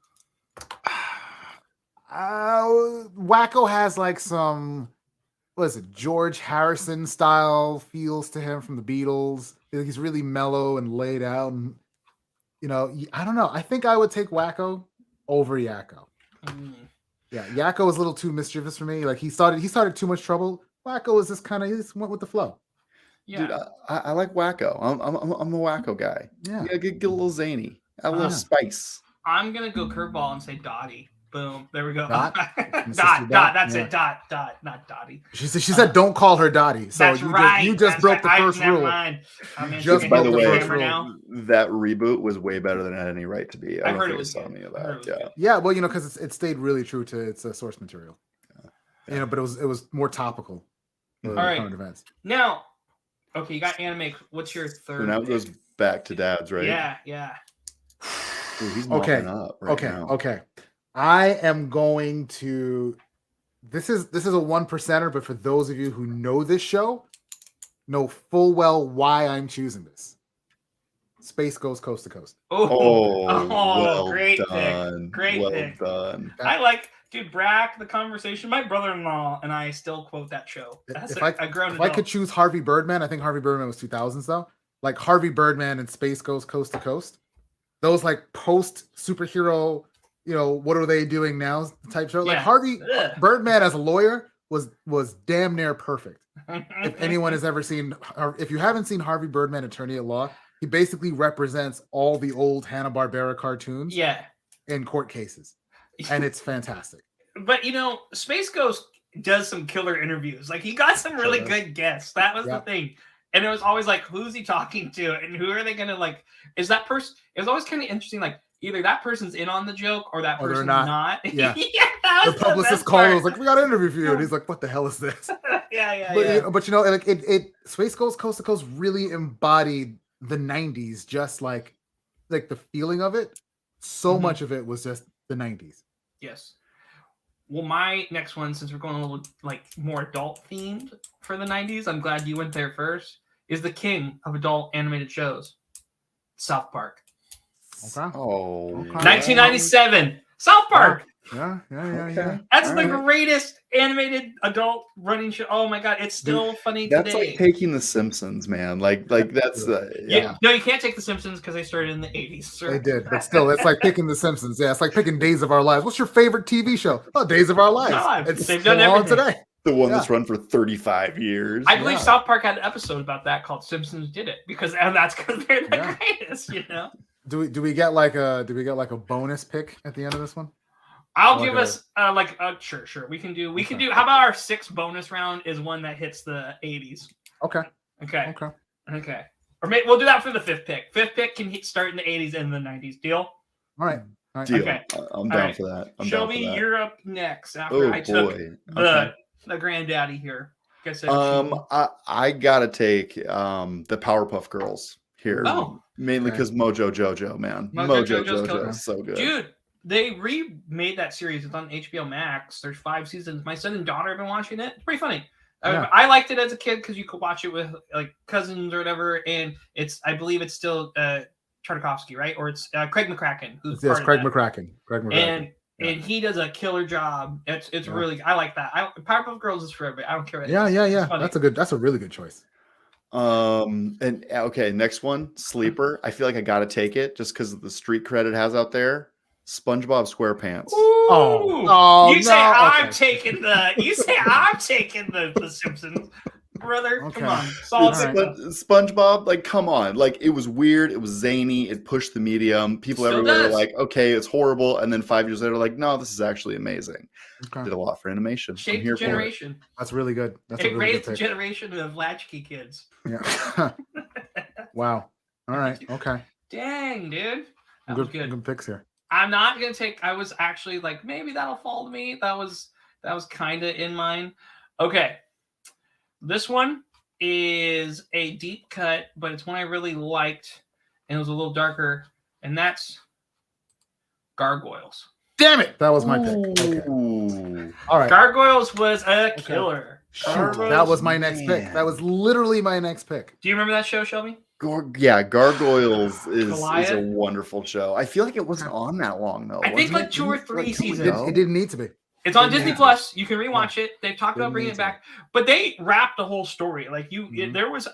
Wacko has like some, George Harrison style feels to him from the Beatles. He's really mellow and laid out, and I don't know. I think I would take Wacko over Yakko. Yeah, Yakko was a little too mischievous for me. Like he started too much trouble. Wacko was just he just went with the flow. Yeah. Dude, I like Wacko. I'm the Wacko guy. Yeah, get a little zany, add a little spice. I'm gonna go curveball and say Dottie. Boom. There we go. Dot. Dot. That's it. Dot. Not Dottie. She said, "Don't call her Dottie." So you just broke the first rule. Just by the way, that reboot was way better than it had any right to be. I heard it was telling me of that. Yeah. Well, because it stayed really true to its source material. Yeah. But it was more topical. All right. Events. Now, okay, you got anime. What's your third? So now it goes back to Dad's, right? Yeah. Ooh, he's mopping up right now. Okay. I am going to. This is a 1%er, but for those of you who know this show, know full well why I'm choosing this. Space Ghost Coast to Coast. Oh, well great done. pick. Great well pick. done. I like, dude, Brack, the conversation. My brother-in-law and I still quote that show. If I could choose Harvey Birdman, I think Harvey Birdman was 2000s though. Like Harvey Birdman and Space Ghost Coast to Coast. Those like post superhero, what are they doing now type show. Like Harvey Birdman as a lawyer was damn near perfect. If anyone has ever seen, or if you haven't seen Harvey Birdman, Attorney at Law, he basically represents all the old Hanna-Barbera cartoons in court cases. And it's fantastic. But Space Ghost does some killer interviews. Like he got some really good guests. That was the thing. And it was always like, who's he talking to? And who are they gonna like? Is that person? It was always kind of interesting, like either that person's in on the joke or that person's not. Yeah. The publicist called and was like, we got an interview for you. And he's like, what the hell is this? But like Space Ghost Coast to Coast really embodied the 90s, just like the feeling of it. So much of it was just the 90s. Yes. Well, my next one, since we're going a little like more adult themed for the 90s, I'm glad you went there first, is the king of adult animated shows, South Park. Okay. 1997, South Park. Yeah. That's the greatest animated adult running show. Oh my god, it's still funny today. That's like taking The Simpsons, man. Like that's No, you can't take The Simpsons because they started in the 80s. Sir. They did, but still, it's like picking The Simpsons. Yeah, it's like picking Days of Our Lives. What's your favorite TV show? Oh, Days of Our Lives. They've done everything today. The one that's run for 35 years. I believe South Park had an episode about that called "Simpsons Did It" and that's because they're the greatest. Do we get like a bonus pick at the end of this one? I'll give us sure we can do how about our 6th bonus round is one that hits the 80s. Okay. Or maybe we'll do that for the 5th pick. 5th pick can start in the 80s and the 90s. Deal? All right. Deal. Okay. I'm down for that. Shelby, you're up next after I took the granddaddy here. I gotta take the Powerpuff Girls here. Mainly because Mojo Jojo, man. Mojo Jojo is so good. Dude, they remade that series. It's on HBO Max. There's 5 seasons. My son and daughter have been watching it. It's pretty funny. I liked it as a kid because you could watch it with like cousins or whatever. And I believe it's still Tartakovsky, right? Or it's Craig McCracken. Craig McCracken. And he does a killer job. It's really, I like that. Powerpuff Girls is for everybody. I don't care what That's a really good choice. And okay, next one, Sleeper. I feel like I gotta take it just because of the street cred it has out there. SpongeBob SquarePants. You say I'm taking the Simpsons, brother. Okay. Come on, solid. SpongeBob, like, come on, like it was weird, it was zany, it pushed the medium. People everywhere were like, okay, it's horrible, and then 5 years later, like, no, this is actually amazing. Did a lot for animation. Shaped the generation. That's really good. It raised the generation of latchkey kids. Yeah. Wow. All right. Okay. Dang, dude. That was good. Good picks here. I'm not gonna take. I was actually like, maybe that'll fall to me. That was kind of in mine. Okay, this one is a deep cut, but it's one I really liked, and it was a little darker, and that's Gargoyles. Damn it! That was my pick. Okay. All right. Gargoyles was a killer. That was my next pick. That was literally my next pick. Do you remember that show, Shelby? Gargoyles is a wonderful show. I feel like it wasn't on that long though. I think like 2 or 3 seasons. It didn't need to be. It's on Disney Plus. You can rewatch it. They've talked about bringing it back, but they wrapped the whole story. Like there was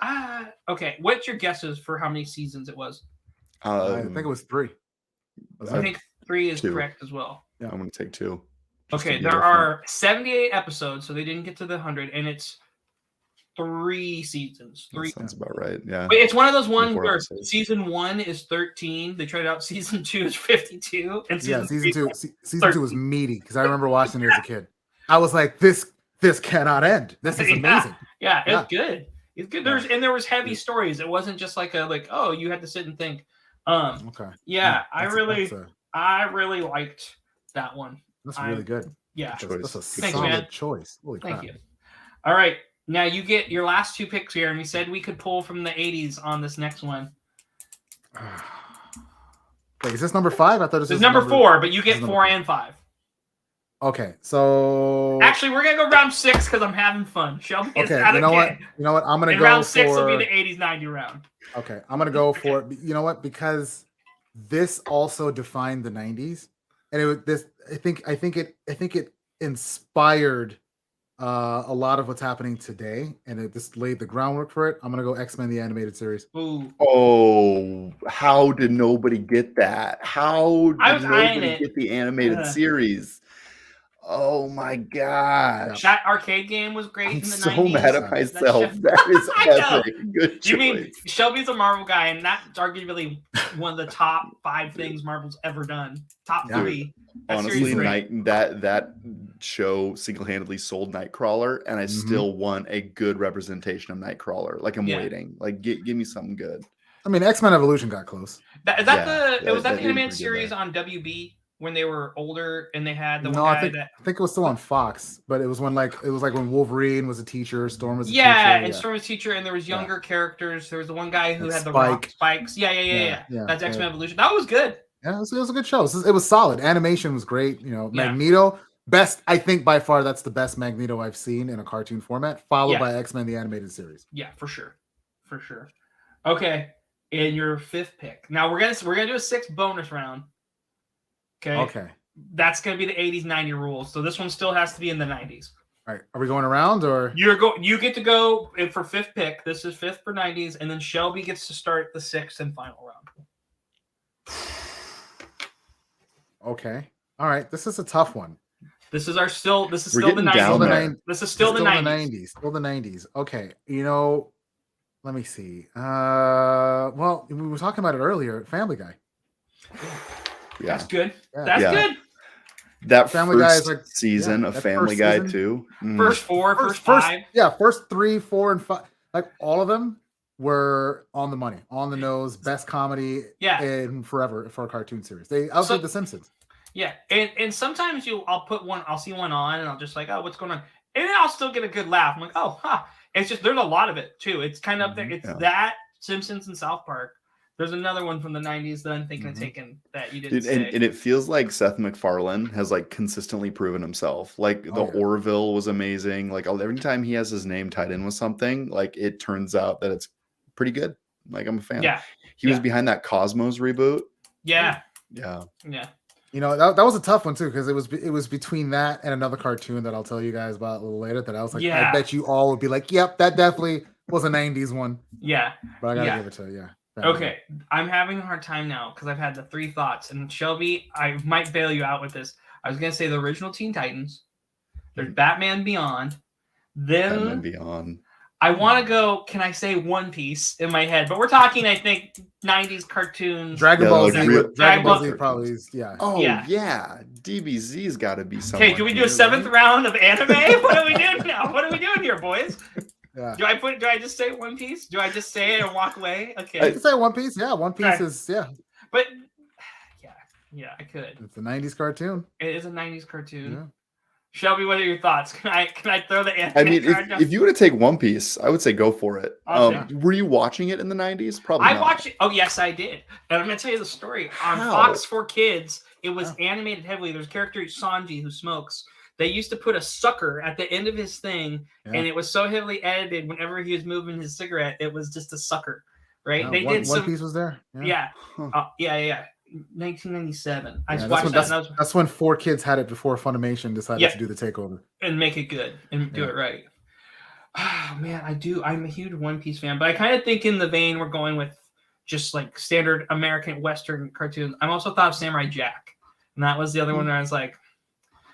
okay. What's your guesses for how many seasons it was? I think it was 3. I think 3 is correct as well. Yeah, I'm going to take 2. Okay, there are 78 episodes, so they didn't get to the 100, and it's 3 seasons. That sounds about right. Yeah. But it's one of those ones where season 1 is 13. They tried out season 2 is 52, and season 2 was meaty because I remember watching it as a kid. I was like, this cannot end. This is amazing. Yeah, it's good. It's good. There was heavy stories. It wasn't just like you had to sit and think. Okay. Yeah, I really liked that one. That's really good. Yeah. That's a Thanks, solid man. choice. Holy crap. Thank you. All right. Now you get your last 2 picks here, and we said we could pull from the 80s on this next one. Wait, is this number 5? I thought this was number 4, but you get 4 and 5. Okay, so Actually, we're gonna go round 6 because I'm having fun. Shelby is okay, not you know okay. what? I'm gonna And go round 6 for will be the 80s 90 round. okay. I'm gonna go for you know what? Because this also defined the '90s, and it was this. I think it inspired a lot of what's happening today, and it just laid the groundwork for it. I'm gonna go X-Men the animated series. Ooh. Oh, how did nobody get that? How I did was eyeing nobody it. get the animated series? Oh my gosh. That arcade game was great I'm in the so 90s. mad at myself. That is I know. epic. Good choice. You mean Shelby's a Marvel guy, and that's arguably one of the top 5 things Marvel's ever done. Top 3. Honestly, that show single-handedly sold Nightcrawler, and I still want a good representation of Nightcrawler. Like I'm waiting. Like give me something good. I mean, X-Men Evolution got close. Was that the animated series on WB when they were older and they had the one guy I think it was still on Fox, but it was when when Wolverine was a teacher, Storm was a teacher. And Storm was a teacher, and there was younger characters. There was the one guy who had the rock spikes. Yeah. That's X-Men Evolution. That was good. Yeah, it was a good show. It was solid. Animation was great. You know, Magneto, best. I think by far that's the best Magneto I've seen in a cartoon format, followed by X-Men the animated series. Yeah, for sure. Okay, in your 5th pick. Now we're gonna do a 6 bonus round. Okay. That's gonna be the 80s 90 rules. So this one still has to be in the 90s. All right. Are we going around or you get to go for 5th pick? This is 5th for 90s, and then Shelby gets to start the 6th and final round. Okay. All right. This is a tough one. This is still the 90s. This is still the 90s. Still the 90s. Okay. You know, let me see. Well, we were talking about it earlier. Family Guy. Yeah. That's good. That's good. That Family Guy is like season of Family Guy too. First 4, first 5. First 3, 4, and 5. Like all of them were on the money, on the nose, best comedy in forever for a cartoon series. They outdid The Simpsons. Yeah, and sometimes I'll see one on, and I'll just like, oh, what's going on? And then I'll still get a good laugh. I'm like, oh, huh. It's just there's a lot of it too. It's kind of there. It's that Simpsons and South Park. There's another one from the 90s that I'm thinking of taking that you didn't say. And it feels like Seth MacFarlane has like consistently proven himself. Like the Orville was amazing. Like every time he has his name tied in with something, like it turns out that it's pretty good. Like I'm a fan. Yeah. He was behind that Cosmos reboot. Yeah. You know, that was a tough one too, because it was between that and another cartoon that I'll tell you guys about a little later that I was like, I bet you all would be like, yep, that definitely was a 90s one. Yeah. But I gotta give it to you. Okay, I'm having a hard time now because I've had the 3 thoughts, and Shelby, I might bail you out with this. I was gonna say the original Teen Titans. There's Batman Beyond. Then Batman Beyond. I want to go. Can I say One Piece in my head? But we're talking, I think, 90s cartoons. Dragon Ball Z. Dragon Ball Z probably is. Yeah. Oh yeah. DBZ's got to be something. Okay, do we do a 7th round of anime? What are we doing now? What are we doing here, boys? Yeah. Do I just say One Piece? Do I just say it and walk away? Okay. I can say One Piece. Yeah, One Piece is But yeah, I could. It's a 90s cartoon. It is a 90s cartoon. Yeah. Shelby, what are your thoughts? Can I throw the anime? I mean, if you were to take One Piece, I would say go for it. Were you watching it in the 90s? Probably. I watched it. Oh yes, I did. And I'm gonna tell you the story. On Fox for Kids, it was animated heavily. There's a character Sanji who smokes. They used to put a sucker at the end of his thing, and it was so heavily edited. Whenever he was moving his cigarette, it was just a sucker, right? They did One Piece was there. Yeah. 1997. I watched that. That's when 4Kids had it before Funimation decided to do the takeover and make it good and do it right. Oh man, I'm a huge One Piece fan, but I kind of think in the vein we're going with just like standard American Western cartoons. I'm also thought of Samurai Jack, and that was the other one where I was like.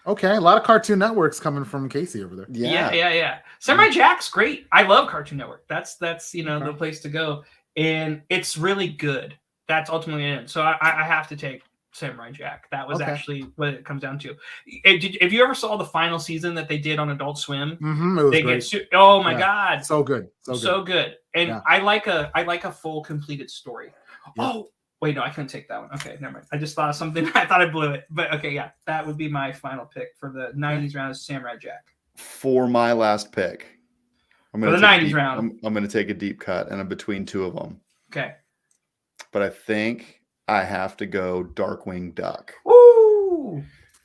Okay, a lot of Cartoon Networks coming from Casey over there. Yeah. Samurai Jack's great. I love Cartoon Network. That's the place to go, and it's really good. That's ultimately it. So I have to take Samurai Jack. That was actually what it comes down to. If you ever saw the final season that they did on Adult Swim, it was great. Oh my god, so good, so good. And I like a full completed story. Yeah. Oh. Wait, no, I couldn't take that one. Okay, never mind. I just thought of something. I thought I blew it. But okay, yeah, that would be my final pick for the 90s round of Samurai Jack. For my last pick, for the 90s round. I'm going to take a deep cut, and I'm between 2 of them. Okay. But I think I have to go Darkwing Duck. Woo!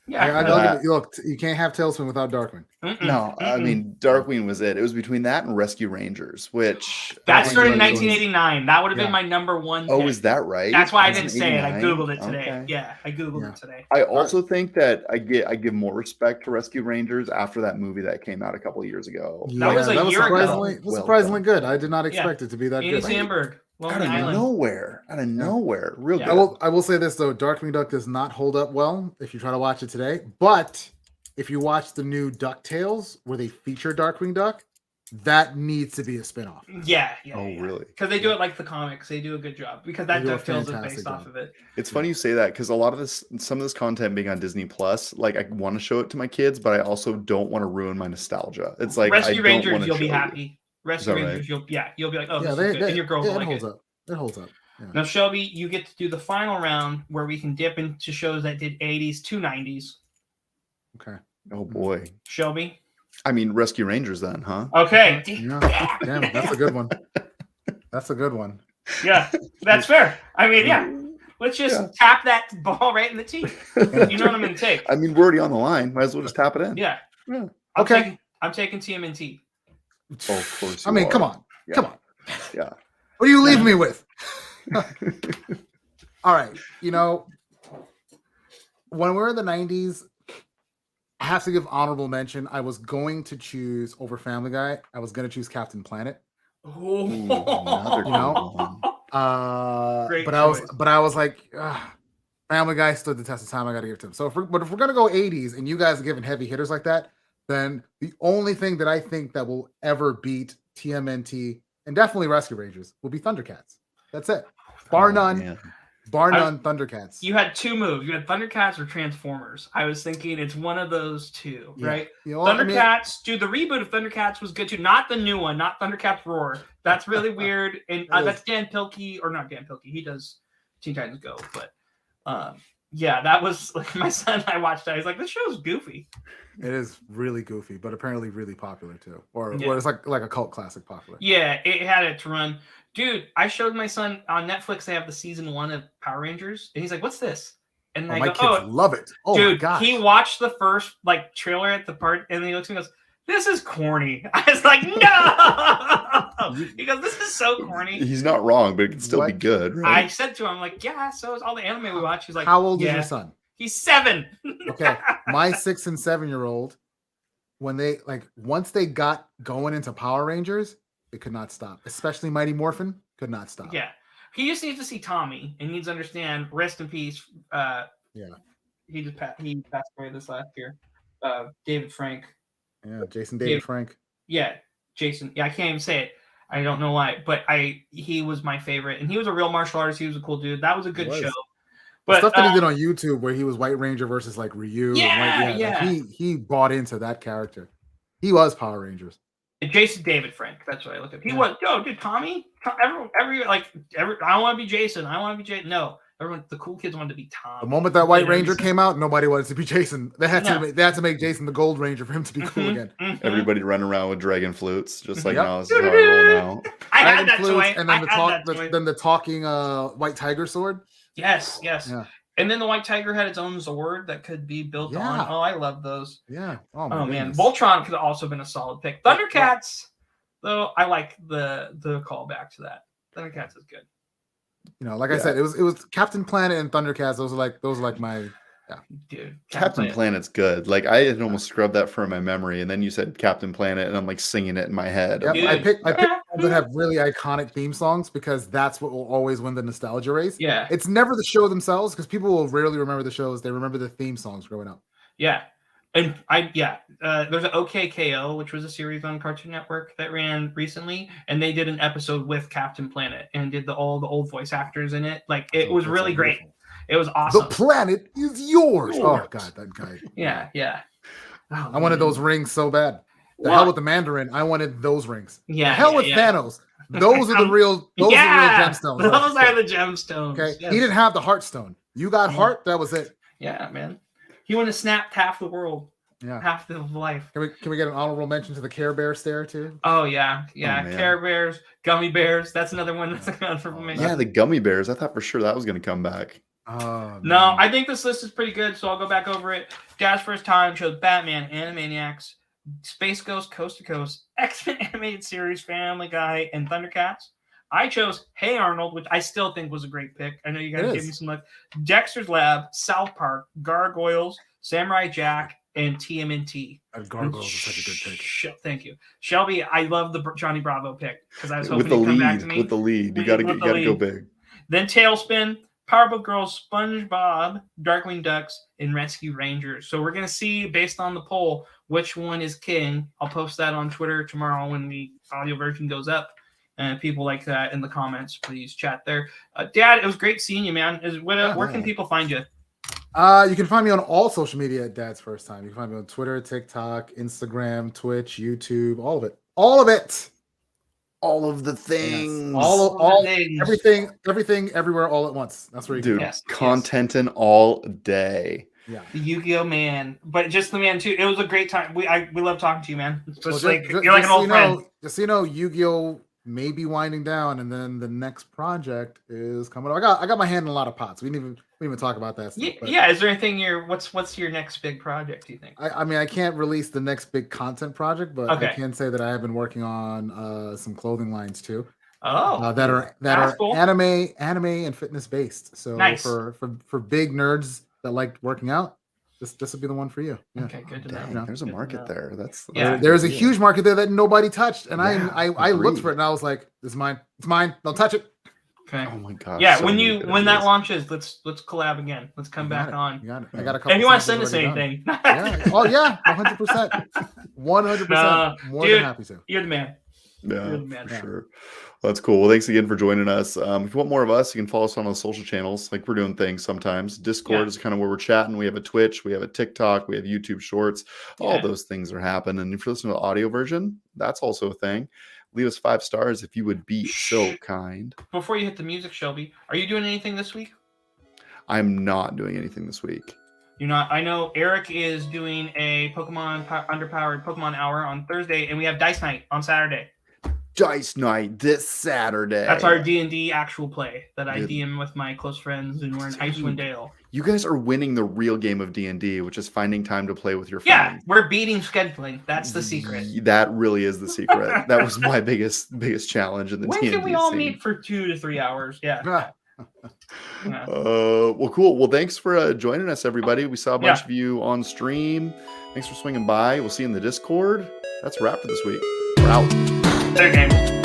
Yeah. Look, you can't have Tailspin without Darkwing. No, I mean Darkwing was it. It was between that and Rescue Rangers, which that Darkwing started in was- 1989. That would have been Yeah. my number one. oh, pick. is that right? That's why I It's didn't in say it. I 89? googled it today. Okay. Yeah, I googled Yeah. it today. I also think that I give more respect to Rescue Rangers after that movie that came out a couple of years ago. That was a year ago. surprisingly, it was surprisingly good. I did not expect it to be that Andy good. Samberg, Out Lonely of Island. nowhere, real Yeah. good. I will say this though, Darkwing Duck does not hold up well if you try to watch it today. But if you watch the new DuckTales where they feature Darkwing Duck, that needs to be a spinoff. Yeah. Oh, really? Because they do it like the comics. They do a good job because that They do a DuckTales is fantastic based off job. of it. It's funny you say that because a lot of some of this content being on Disney Plus, like I want to show it to my kids, but I also don't want to ruin my nostalgia. It's like Rescue I don't Rangers, wanna you'll be show you. happy. Rescue that right? Rangers, you'll be like, oh, Yeah, this is good. And your girls will it like holds it. up. It holds up. Yeah. Now, Shelby, you get to do the final round where we can dip into shows that did 80s to 90s. Okay. Oh boy. Shelby. I mean, Rescue Rangers then, huh? Okay. Yeah. Damn it, that's a good one. That's a good one. Yeah, that's fair. I mean, yeah. Let's just tap that ball right in the teeth. You know what I'm going to take. I mean, we're already on the line. Might as well just tap it in. Yeah. Yeah. Okay. I'm taking TMNT. Oh, of course. I mean, you come are. on. Yeah. Come on. Yeah. What do you leave me with? All right. You know, when we're in the 90s, I have to give honorable mention. I was going to choose over Family Guy. I was going to choose Captain Planet. Ooh, another You know? good one. Great but choice. I was like, Family Guy stood the test of time. I got to give it to him. So if we're gonna go 80s and you guys are giving heavy hitters like that, then the only thing that I think that will ever beat TMNT and definitely Rescue Rangers will be Thundercats. That's it. Bar none. Man. Bar none. Thundercats. You had two moves. You had Thundercats or Transformers. I was thinking it's one of those two, Yeah. right? You know what I mean? Thundercats, dude, the reboot of Thundercats was good too. Not the new one, not Thundercats Roar. That's really weird. And that's Dan Pilkey, or not Dan Pilkey. He does Teen Titans Go. But yeah, that was like my son and I watched that. He's like, this show's goofy. It is really goofy, but apparently really popular too. Or Yeah. it's like a cult classic popular. Yeah, it had its run. Dude, I showed my son on Netflix, they have the season 1 of Power Rangers. And he's like, what's this? And Oh, I my go, kids love it. Oh dude, my gosh. he watched the first like trailer at the part, and then he looks at me and goes, "This is corny." I was like, "No!" He goes, "This is so corny." He's not wrong, but it can still be What? good, I right? said to him, "Like, yeah, so is all the anime we watch." He's like, How old is "Yeah." your son? He's 7. Okay. My 6 and 7-year-old, when they once they got going into Power Rangers, they could not stop. Especially Mighty Morphin, could not stop. Yeah, he just needs to see Tommy and needs to understand. Rest in peace. Yeah. He passed away this last year. David Frank. Yeah, Jason David Yeah. Frank. Yeah, Jason. Yeah, I can't even say it. I don't know why, but he was my favorite, and he was a real martial artist. He was a cool dude. That was a good He was. show. The But stuff that he did on YouTube where he was White Ranger versus like Ryu. Yeah, and yeah. he bought into that character. He was Power Rangers. Jason David Frank. That's what I looked at. He Yeah. was, dude, Tommy. Every I want to be Jason. I want to be Jason. No, everyone, the cool kids wanted to be Tom. The moment that White Literally. Ranger came out, nobody wanted to be Jason. They had No. to make Jason the Gold Ranger for him to be cool Mhm, again. mhm. Everybody running around with dragon flutes, just like, Yep. no, this is how I roll now. I had Dragon that flutes, toy. and I then had that toy. then the talking White Tiger sword. Yes, yes. Yeah. And then the White Tiger had its own Zord that could be built on. Yeah. Oh, I love those. Yeah. Oh my man, goodness. Voltron could have also been a solid pick. Thundercats, though, I like the callback to that. Thundercats is good. You know, like I Yeah. said, it was Captain Planet and Thundercats. Those are like my Dude, Captain Planet's good. Like I had almost scrubbed that from my memory, and then you said Captain Planet, and I'm like singing it in my head. Yep, Dude. I picked ones that have really iconic theme songs because that's what will always win the nostalgia race. Yeah, It's never the show themselves because people will rarely remember the shows. They remember the theme songs growing up. yeah. And there's an OKKO, which was a series on Cartoon Network that ran recently, and they did an episode with Captain Planet and did all the old voice actors in it. Like it was That's really great. wonderful. It was awesome. The planet is yours. Oh Yours. God, that guy. Yeah. Oh, I wanted man. those rings so bad. The What? hell with the Mandarin. I wanted those rings. Yeah. The hell with Thanos. Those are the real. Those yeah, are the real gemstones. Those are the gemstones. Okay. Yes. He didn't have the Heartstone. You got Yeah. heart. That was it. Yeah, man. He would have snapped half the world, Yeah. half the life. Can we get an honorable mention to the Care Bear stare too? Oh yeah. man. Care Bears, gummy bears. That's another one that's an honorable mention. Yeah, the gummy bears. I thought for sure that was going to come back. Oh, No, man. I think this list is pretty good, so I'll go back over it. Dad's First Time chose Batman, Animaniacs, Space Ghost, Coast to Coast, X-Men Animated Series, Family Guy, and Thundercats. I chose Hey Arnold, which I still think was a great pick. I know you guys gave me some luck. Dexter's Lab, South Park, Gargoyles, Samurai Jack, and TMNT. Gargoyles is such a good pick. Thank you, Shelby. I love the Johnny Bravo pick because I was hoping with the he'd come back lead. to me. With the lead, you gotta go big. Then Tailspin, Powerpuff Girls, SpongeBob, Darkwing Ducks, and Rescue Rangers. So we're gonna see based on the poll which one is king. I'll post that on Twitter tomorrow when the audio version goes up. And people like that in the comments, please chat there. Dad, it was great seeing you, man. Where can people find you? You can find me on all social media at Dad's First Time. You can find me on Twitter, TikTok, Instagram, Twitch, YouTube, all of it. All of it. All of the things. All everything, everywhere, all at once. That's where you Dude, can. Yes, contenting all day. Yeah. The Yu-Gi-Oh man, but just the man too. It was a great time. We love talking to you, man. It's just Well, you're like an old friend. Just so you know, Yu-Gi-Oh may be winding down, and then the next project is coming up. I got my hand in a lot of pots. We didn't even talk about that stuff. Yeah. Is there anything what's your next big project? Do you think? I mean, I can't release the next big content project, but Okay. I can say that I have been working on some clothing lines too. Oh, That are cool. anime and fitness based. So Nice. for big nerds that like working out, this would be the one for you. Yeah. Okay, good to know. Dang, there's a Good to market know. there. That's Yeah. There's a huge market there that nobody touched, and Yeah, I looked agreed. for it and I was like, "This is mine. It's mine. Don't touch it." Okay. Oh my gosh. Yeah, so when many good that ideas. launches, let's collab again. Let's come You got back it. on. You got it. I got a And couple. if you want to send samples us already done. anything, Yeah. Oh yeah, 100%, 100%. More dude, than happy to. you're the man. Yeah, You're the man. for sure. Well, that's cool. Well, thanks again for joining us. If you want more of us, you can follow us on the social channels. Like we're doing things sometimes. Discord Yeah. is kind of where we're chatting. We have a Twitch, we have a TikTok, we have YouTube Shorts. All Yeah. those things are happening. And if you're listening to the audio version, that's also a thing. Leave us 5 stars if you would be so kind. Before you hit the music, Shelby, are you doing anything this week? I'm not doing anything this week. You're not. I know Eric is doing a underpowered Pokemon hour on Thursday, and we have Dice Night on Saturday. Dice Night this Saturday. That's our D&D actual play that I Good. DM with my close friends, and we're in Icewind Dale. You guys are winning the real game of D&D, which is finding time to play with your Yeah, friends. we're beating scheduling. That's the secret. That really is the secret. That was my biggest challenge in the When D&D can we all scene. meet for 2 to 3 hours? Yeah. Yeah. Well, cool. Well, thanks for joining us, everybody. We saw a bunch Yeah. of you on stream. Thanks for swinging by. We'll see you in the Discord. That's a wrap for this week. We're out. There, game.